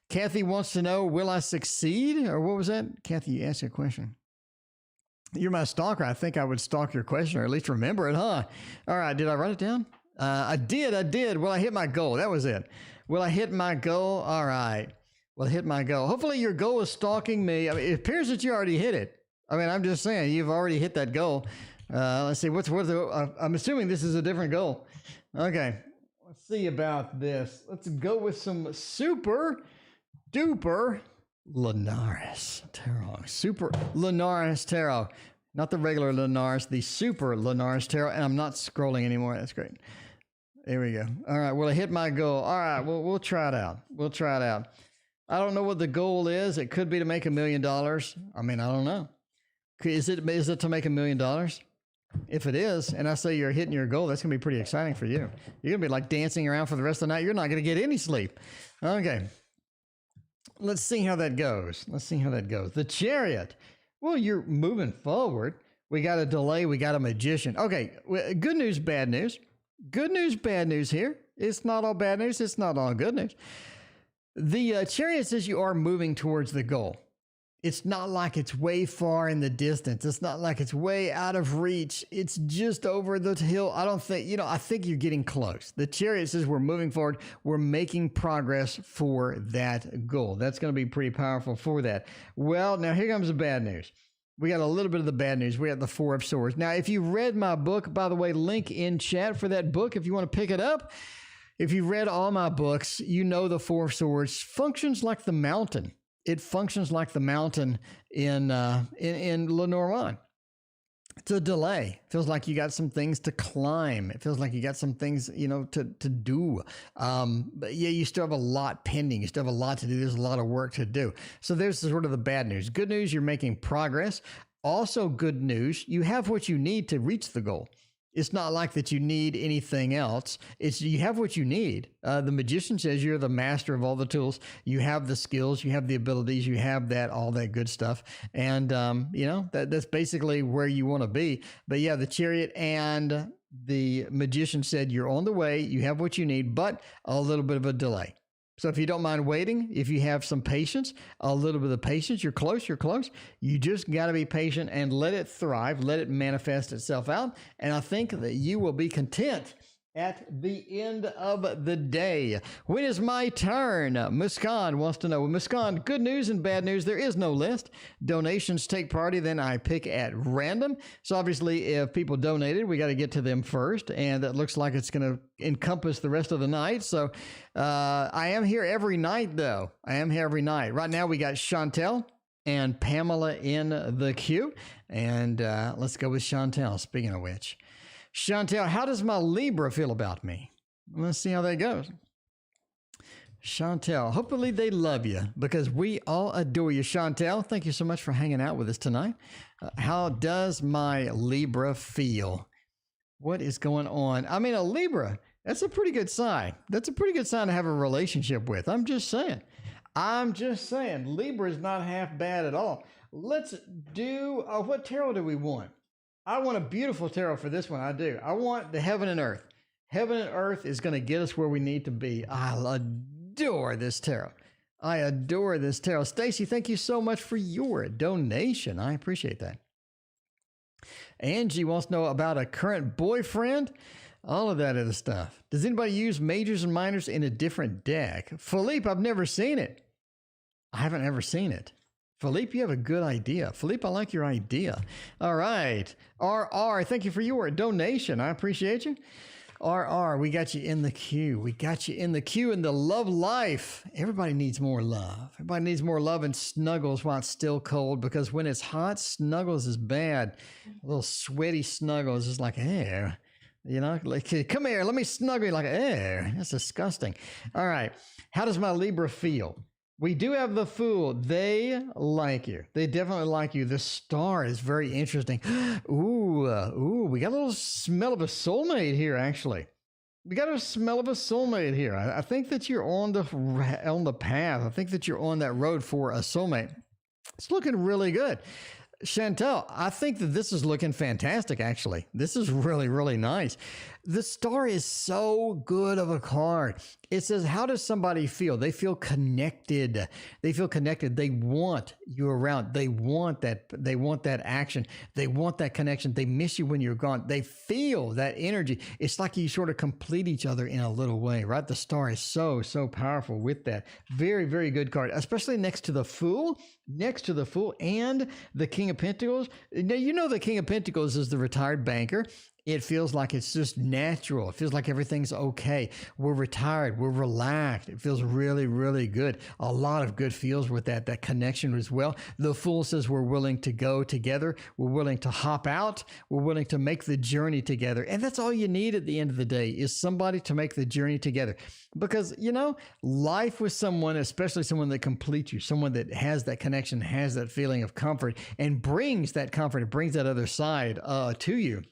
Kathy wants to know, will I succeed? Or what was that? Kathy, you asked a question. You're my stalker. I think I would stalk your question, or at least remember it, huh? All right. Did I write it down? I did. Will I hit my goal? That was it. Will I hit my goal? All right. Will I hit my goal? Hopefully your goal is stalking me. I mean, it appears that you already hit it. I mean, I'm just saying, you've already hit that goal. Let's see, I'm assuming this is a different goal. Okay, let's see about this. Let's go with some super duper Lunaris Tarot. Super Lunaris Tarot. Not the regular Lunaris, the super Lunaris Tarot. And I'm not scrolling anymore. That's great. There we go. All right, well, I hit my goal. All right, we'll try it out. We'll try it out. I don't know what the goal is. It could be to make $1 million. I mean, I don't know. Is it to make $1 million? If it is, and I say you're hitting your goal, that's going to be pretty exciting for you. You're going to be like dancing around for the rest of the night. You're not going to get any sleep. Okay. Let's see how that goes. The Chariot. Well, you're moving forward. We got a delay. We got a Magician. Okay. Good news, bad news. Good news, bad news here. It's not all bad news. It's not all good news. The Chariot says you are moving towards the goal. It's not like it's way far in the distance. It's not like it's way out of reach. It's just over the hill. I think you're getting close. The Chariot says we're moving forward. We're making progress for that goal. That's going to be pretty powerful for that. Well, now here comes the bad news. We got a little bit of the bad news. We got the Four of Swords. Now, if you read my book, by the way, link in chat for that book if you want to pick it up. If you've read all my books, you know the Four of Swords functions like the mountain. It functions like the mountain in Lenormand. It's a delay. It feels like you got some things to climb. It feels like you got some things, to do. But yeah, you still have a lot pending. You still have a lot to do. There's a lot of work to do. So there's sort of the bad news. Good news, you're making progress. Also good news, you have what you need to reach the goal. It's not like that you need anything else. It's you have what you need. The Magician says you're the master of all the tools. You have the skills, you have the abilities, you have all that good stuff. And, that's basically where you want to be. But yeah, the Chariot and the Magician said you're on the way. You have what you need, but a little bit of a delay. So if you don't mind waiting, if you have some patience, a little bit of patience, you're close. You just got to be patient and let it thrive, let it manifest itself out. And I think that you will be content at the end of the day. When is my turn? Muskan wants to know. Well, Muskan, good news and bad news. There is no list. Donations take priority, then I pick at random. So obviously, if people donated, we got to get to them first. And that looks like it's going to encompass the rest of the night. So I am here every night, though. Right now, we got Chantel, and Pamela in the queue. And let's go with Chantel, speaking of which. Chantel, how does my Libra feel about me? Let's see how that goes. Chantel, hopefully they love you because we all adore you. Chantel, thank you so much for hanging out with us tonight. How does my Libra feel? What is going on? I mean, a Libra, that's a pretty good sign. That's a pretty good sign to have a relationship with. I'm just saying. Libra is not half bad at all. Let's do, what tarot do we want? I want a beautiful tarot for this one. I do. I want the Heaven and Earth. Heaven and Earth is going to get us where we need to be. I adore this tarot. I adore this tarot. Stacy, thank you so much for your donation. I appreciate that. Angie wants to know about a current boyfriend. All of that other stuff. Does anybody use majors and minors in a different deck? Philippe, I've never seen it. I haven't ever seen it. Philippe, you have a good idea. Philippe, I like your idea. All right. RR, thank you for your donation. I appreciate you. RR, we got you in the queue. We got you in the queue in the love life. Everybody needs more love. Everybody needs more love and snuggles while it's still cold, because when it's hot, snuggles is bad. A little sweaty snuggles is like, air. You know, like, come here, let me snuggle you, like, air. That's disgusting. All right. How does my Libra feel? We do have the Fool. They like you. They definitely like you. The Star is very interesting. Ooh, we got a little smell of a soulmate here, actually. We got a smell of a soulmate here. I think that you're on the path. I think that you're on that road for a soulmate. It's looking really good. Chantel, I think that this is looking fantastic, actually. This is really, really nice. The Star is so good of a card. It says, how does somebody feel? They feel connected. They feel connected. They want you around. They want that action. They want that connection. They miss you when you're gone. They feel that energy. It's like you sort of complete each other in a little way, right? The Star is so, so powerful with that. Very, very good card, especially next to the Fool. Next to the Fool and the King of Pentacles. Now, you know the King of Pentacles is the retired banker. It feels like it's just natural. It feels like everything's okay. We're retired. We're relaxed. It feels really, really good. A lot of good feels with that connection as well. The Fool says we're willing to go together. We're willing to hop out. We're willing to make the journey together. And that's all you need at the end of the day, is somebody to make the journey together. Because, you know, life with someone, especially someone that completes you, someone that has that connection, has that feeling of comfort, and brings that comfort, and brings that other side to you,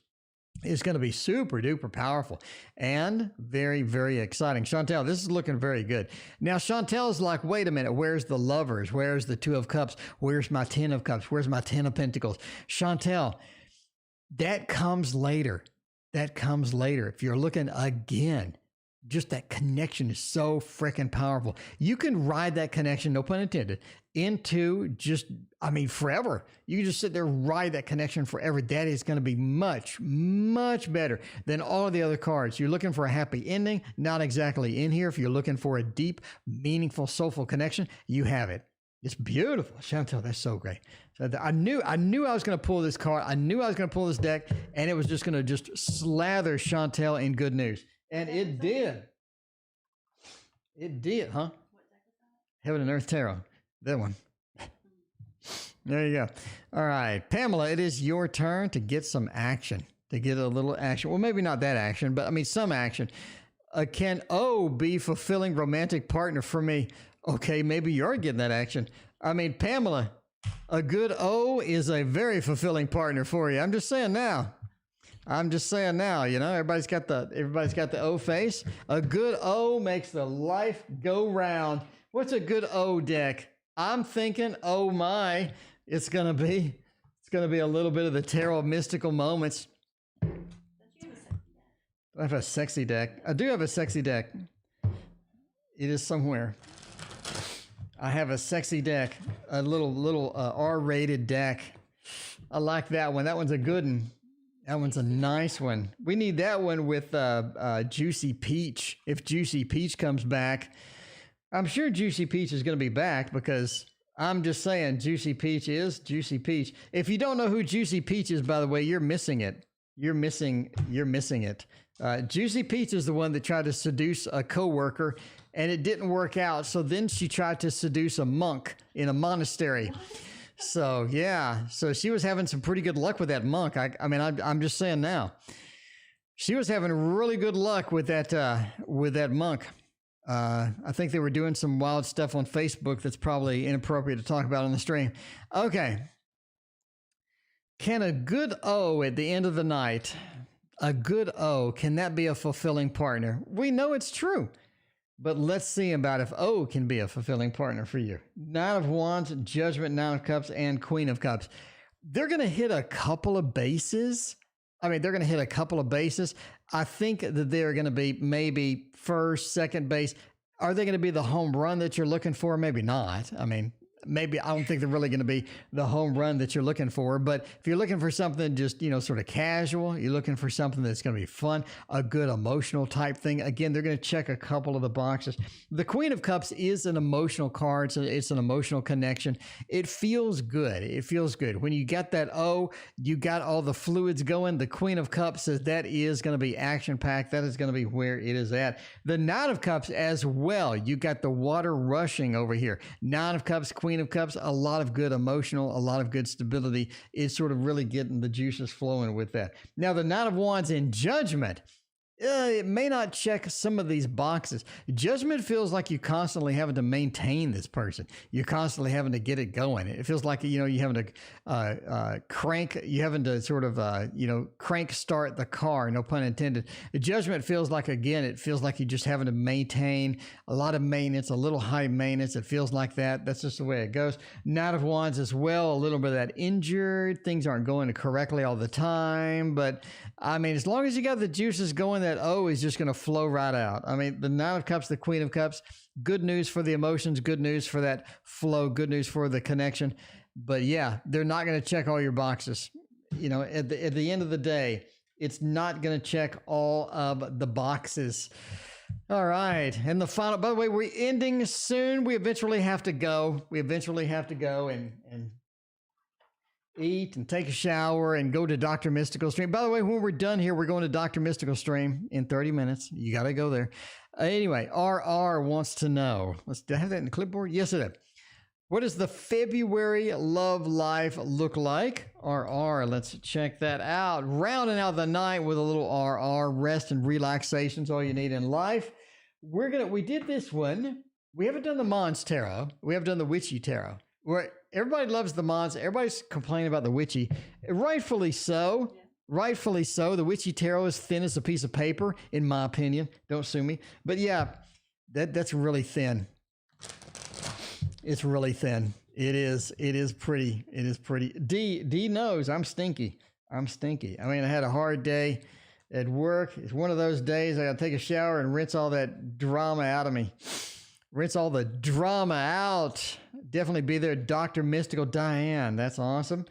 is going to be super duper powerful and very, very exciting. Chantel, this is looking very good. Now, Chantel is like, wait a minute, where's the Lovers? Where's the Two of Cups? Where's my Ten of Cups? Where's my Ten of Pentacles? Chantel, that comes later. That comes later. If you're looking again, just that connection is so freaking powerful. You can ride that connection, no pun intended, into just, forever. You can just sit there, ride that connection forever. That is going to be much, much better than all of the other cards. You're looking for a happy ending, not exactly in here. If you're looking for a deep, meaningful, soulful connection, you have it. It's beautiful. Chantel, that's so great. So I knew I was going to pull this card. I knew I was going to pull this deck, and it was just going to just slather Chantel in good news. And it did. It did, huh? Heaven and Earth Tarot. That one. There you go. All right. Pamela, it is your turn to get some action. To get a little action. Well, maybe not that action, but some action. Can O be fulfilling romantic partner for me? Okay, maybe you're getting that action. Pamela, a good O is a very fulfilling partner for you. I'm just saying now, you know, everybody's got the O face. A good O makes the life go round. What's a good O deck? I'm thinking, oh my, it's gonna be a little bit of the tarot of mystical moments. I have a sexy deck. I do have a sexy deck. It is somewhere. I have a sexy deck, a little R-rated deck. I like that one. That one's a good one. That one's a nice one. We need that one with Juicy Peach. If Juicy Peach comes back, I'm sure Juicy Peach is going to be back, because I'm just saying Juicy Peach is Juicy Peach. If you don't know who Juicy Peach is, by the way, you're missing it. You're missing it. Juicy Peach is the one that tried to seduce a coworker, and it didn't work out. So then she tried to seduce a monk in a monastery. So yeah, so she was having some pretty good luck with that monk. I mean, I'm just saying now, she was having really good luck with that monk. I think they were doing some wild stuff on Facebook that's probably inappropriate to talk about on the stream. Okay. Can a good O at the end of the night, a good O, can that be a fulfilling partner? We know it's true, but let's see about if O can be a fulfilling partner for you. Nine of Wands, Judgment, Nine of Cups, and Queen of Cups. They're going to hit a couple of bases. I mean, they're going to hit a couple of bases. I think that they're going to be maybe first, second base. Are they going to be the home run that you're looking for? Maybe not. I mean, maybe I don't think they're really going to be the home run that you're looking for. But if you're looking for something just, sort of casual, you're looking for something that's going to be fun, a good emotional type thing. Again, they're going to check a couple of the boxes. The Queen of Cups is an emotional card. So it's an emotional connection. It feels good. It feels good. When you got that O, you got all the fluids going. The Queen of Cups says that is going to be action packed. That is going to be where it is at. The Nine of Cups as well. You got the water rushing over here. Nine of Cups, Queen of Cups, a lot of good emotional, a lot of good stability. It's sort of really getting the juices flowing with that. Now, the Nine of Wands in Judgment, it may not check some of these boxes. Judgment feels like you constantly having to maintain this person. You're constantly having to get it going. It feels like, you having to crank, you having to sort of, crank start the car, no pun intended. Judgment feels like, again, it feels like you're just having to maintain a lot of maintenance, a little high maintenance. It feels like that. That's just the way it goes. Knight of Wands as well, a little bit of that injured. Things aren't going correctly all the time. But, I mean, as long as you got the juices going, that O is just going to flow right out. I mean, the Nine of Cups, the Queen of Cups, good news for the emotions, good news for that flow, good news for the connection. But yeah, they're not going to check all your boxes. At the end of the day, it's not going to check all of the boxes. All right. And the final, by the way, we're ending soon. We eventually have to go. And eat and take a shower and go to Dr. Mystical Stream. By the way, when we're done here, we're going to Dr. Mystical Stream in 30 minutes. You got to go there. Anyway, RR wants to know. Did I have that in the clipboard? Yes, I did. What does the February love life look like? RR, let's check that out. Rounding out the night with a little RR, rest and relaxation's all you need in life. We did this one. We haven't done the Mons Tarot. We haven't done the Witchy Tarot. Everybody loves the Mons. Everybody's complaining about the Witchy. Rightfully so. Yeah. Rightfully so. The Witchy Tarot is thin as a piece of paper, in my opinion. Don't sue me. But yeah, that's really thin. It's really thin. It is pretty. D knows I'm stinky. I mean, I had a hard day at work. It's one of those days I got to take a shower and rinse all that drama out of me. Rinse all the drama out. Definitely be there. Dr. Mystical Diane. That's awesome.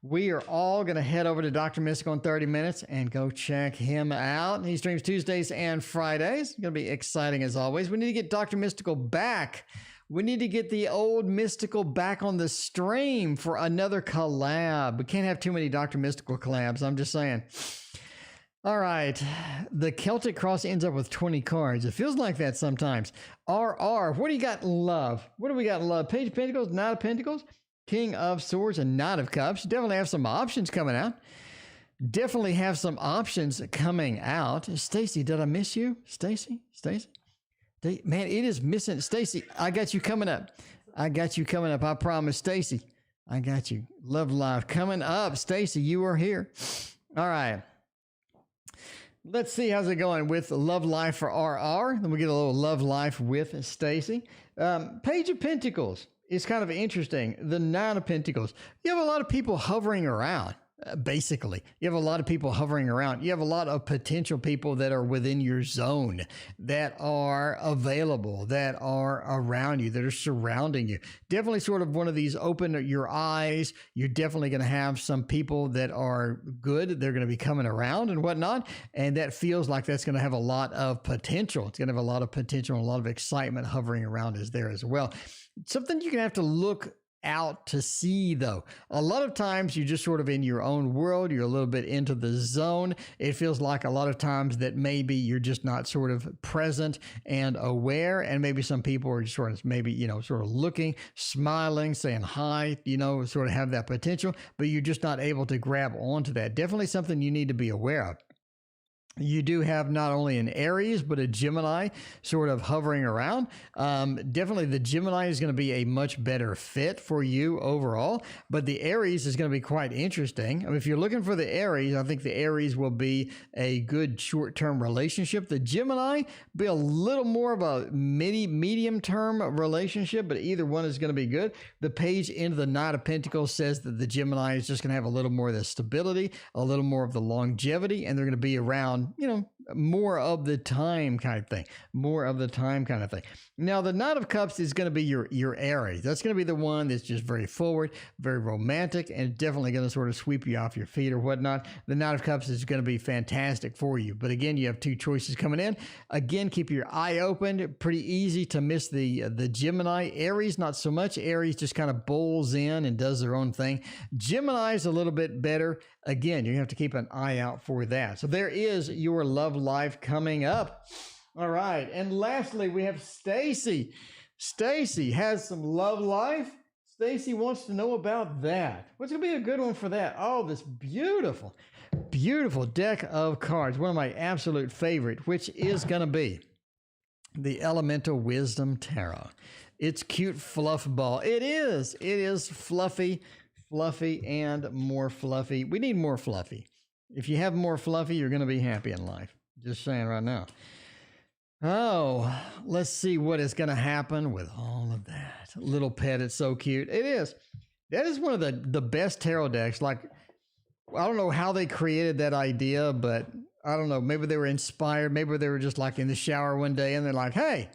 We are all going to head over to Dr. Mystical in 30 minutes and go check him out. He streams Tuesdays and Fridays. It's going to be exciting as always. We need to get Dr. Mystical back. We need to get the old Mystical back on the stream for another collab. We can't have too many Dr. Mystical collabs. I'm just saying. All right. The Celtic Cross ends up with 20 cards. It feels like that sometimes. RR, what do you got in love? What do we got in love? Page of Pentacles, Knight of Pentacles, King of Swords, and Knight of Cups. You definitely have some options coming out. Stacy, did I miss you? Stacy? Man, it is missing. Stacy, I got you coming up. I promise, Stacy. I got you. Love life coming up. Stacy, you are here. All right. Let's see how's it going with Love Life for RR. Then we get a little Love Life with Stacy. Page of Pentacles is kind of interesting. The Nine of Pentacles. You have a lot of people hovering around. Basically, you have a lot of people hovering around. You have a lot of potential people that are within your zone, that are available, that are around you, that are surrounding you. Definitely sort of one of these open your eyes. You're definitely going to have some people that are good. They're going to be coming around and whatnot. And that feels like that's going to have a lot of potential. It's going to have a lot of potential and a lot of excitement hovering around is there as well. Something you're going to have to look out to sea, though. A lot of times you're just sort of in your own world. You're a little bit into the zone. It feels like a lot of times that maybe you're just not sort of present and aware. And maybe some people are sort of maybe, sort of looking, smiling, saying hi, sort of have that potential, but you're just not able to grab onto that. Definitely something you need to be aware of. You do have not only an Aries, but a Gemini sort of hovering around. Definitely the Gemini is going to be a much better fit for you overall, but the Aries is going to be quite interesting. I mean, if you're looking for the Aries, I think the Aries will be a good short-term relationship. The Gemini be a little more of a medium-term relationship, but either one is going to be good. The page into the Knight of Pentacles says that the Gemini is just going to have a little more of the stability, a little more of the longevity, and they're going to be around more of the time kind of thing, Now, the Knight of Cups is going to be your Aries. That's going to be the one that's just very forward, very romantic, and definitely going to sort of sweep you off your feet or whatnot. The Knight of Cups is going to be fantastic for you. But again, you have two choices coming in. Again, keep your eye open. Pretty easy to miss the Gemini. Aries, not so much. Aries just kind of bowls in and does their own thing. Gemini is a little bit better. Again, you have to keep an eye out for that. So there is your love life coming up. All right. And lastly, we have Stacy. Stacy has some love life. Stacy wants to know about that. What's going to be a good one for that? Oh, this beautiful, beautiful deck of cards. One of my absolute favorite, which is going to be the Elemental Wisdom Tarot. It's cute fluff ball. It is. It is fluffy and more fluffy. We need more fluffy. If you have more fluffy, you're going to be happy in life. Just saying right now. Oh, let's see what is going to happen with all of that. Little pet, it's so cute. It is. That is one of the best tarot decks. Like, I don't know how they created that idea, but I don't know. Maybe they were inspired. Maybe they were just like in the shower one day and they're like, hey,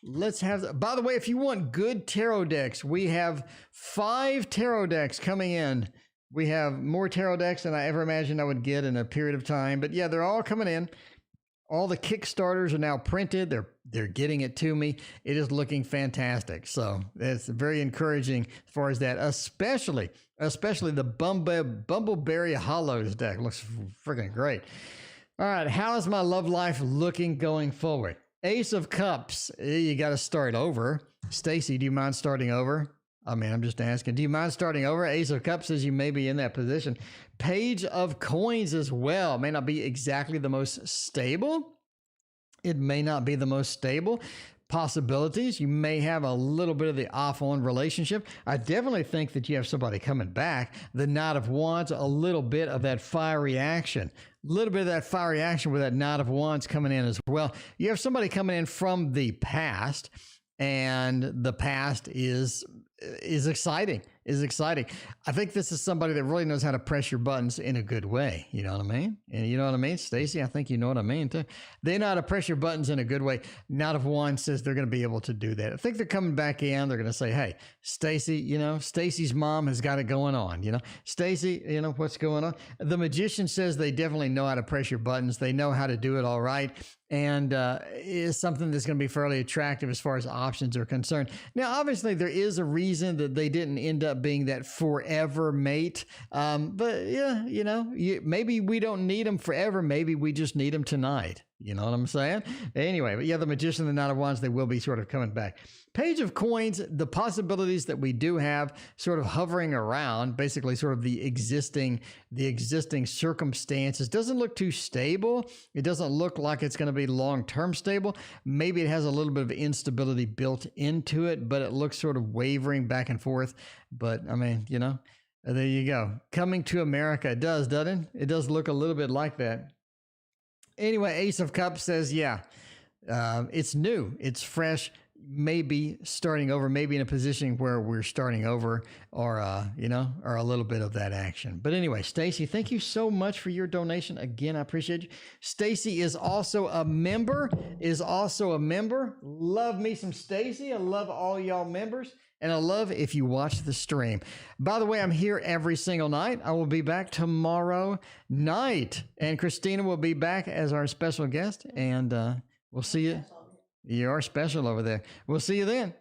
let's have, by the way, if you want good tarot decks, we have 5 tarot decks coming in. We have more tarot decks than I ever imagined I would get in a period of time. But yeah, they're all coming in. All the Kickstarters are now printed. They're getting it to me. It is looking fantastic. So it's very encouraging as far as that, especially the Bumbleberry Hollows deck. Looks freaking great. All right, how is my love life looking going forward? Ace of Cups, you got to start over. Stacy, do you mind starting over? I mean, I'm just asking. Do you mind starting over? Ace of Cups says you may be in that position. Page of Coins as well. May not be exactly the most stable. It may not be the most stable. Possibilities. You may have a little bit of the off-on relationship. I definitely think that you have somebody coming back. The Knight of Wands, a little bit of that fiery action. A little bit of that fiery action with that Knight of Wands coming in as well. You have somebody coming in from the past, and the past is exciting. I think this is somebody that really knows how to press your buttons in a good way. You know what I mean? And you know what I mean, Stacy? I think you know what I mean too. They know how to press your buttons in a good way. Knight of Wands says they're going to be able to do that. I think they're coming back in. They're going to say, hey, Stacy, Stacy's mom has got it going on. Stacy, what's going on? The Magician says they definitely know how to press your buttons. They know how to do it all right. And is something that's going to be fairly attractive as far as options are concerned. Now, obviously, there is a reason that they didn't end up being that forever mate. But yeah, maybe we don't need them forever. Maybe we just need them tonight. You know what I'm saying? Anyway, but yeah, the Magician and the Knight of Wands, they will be sort of coming back. Page of Coins, the possibilities that we do have sort of hovering around, basically sort of the existing circumstances. Doesn't look too stable. It doesn't look like it's going to be long-term stable. Maybe it has a little bit of instability built into it, but it looks sort of wavering back and forth. But I mean, there you go. Coming to America, it does, doesn't it? It does look a little bit like that. Anyway, Ace of Cups says, yeah, it's new, it's fresh, maybe starting over, maybe in a position where we're starting over or a little bit of that action. But anyway, Stacy, thank you so much for your donation. Again, I appreciate you. Stacy is also a member, Love me some Stacy. I love all y'all members. And I love if you watch the stream. By the way, I'm here every single night. I will be back tomorrow night. And Christina will be back as our special guest. And we'll see you. You are special over there. We'll see you then.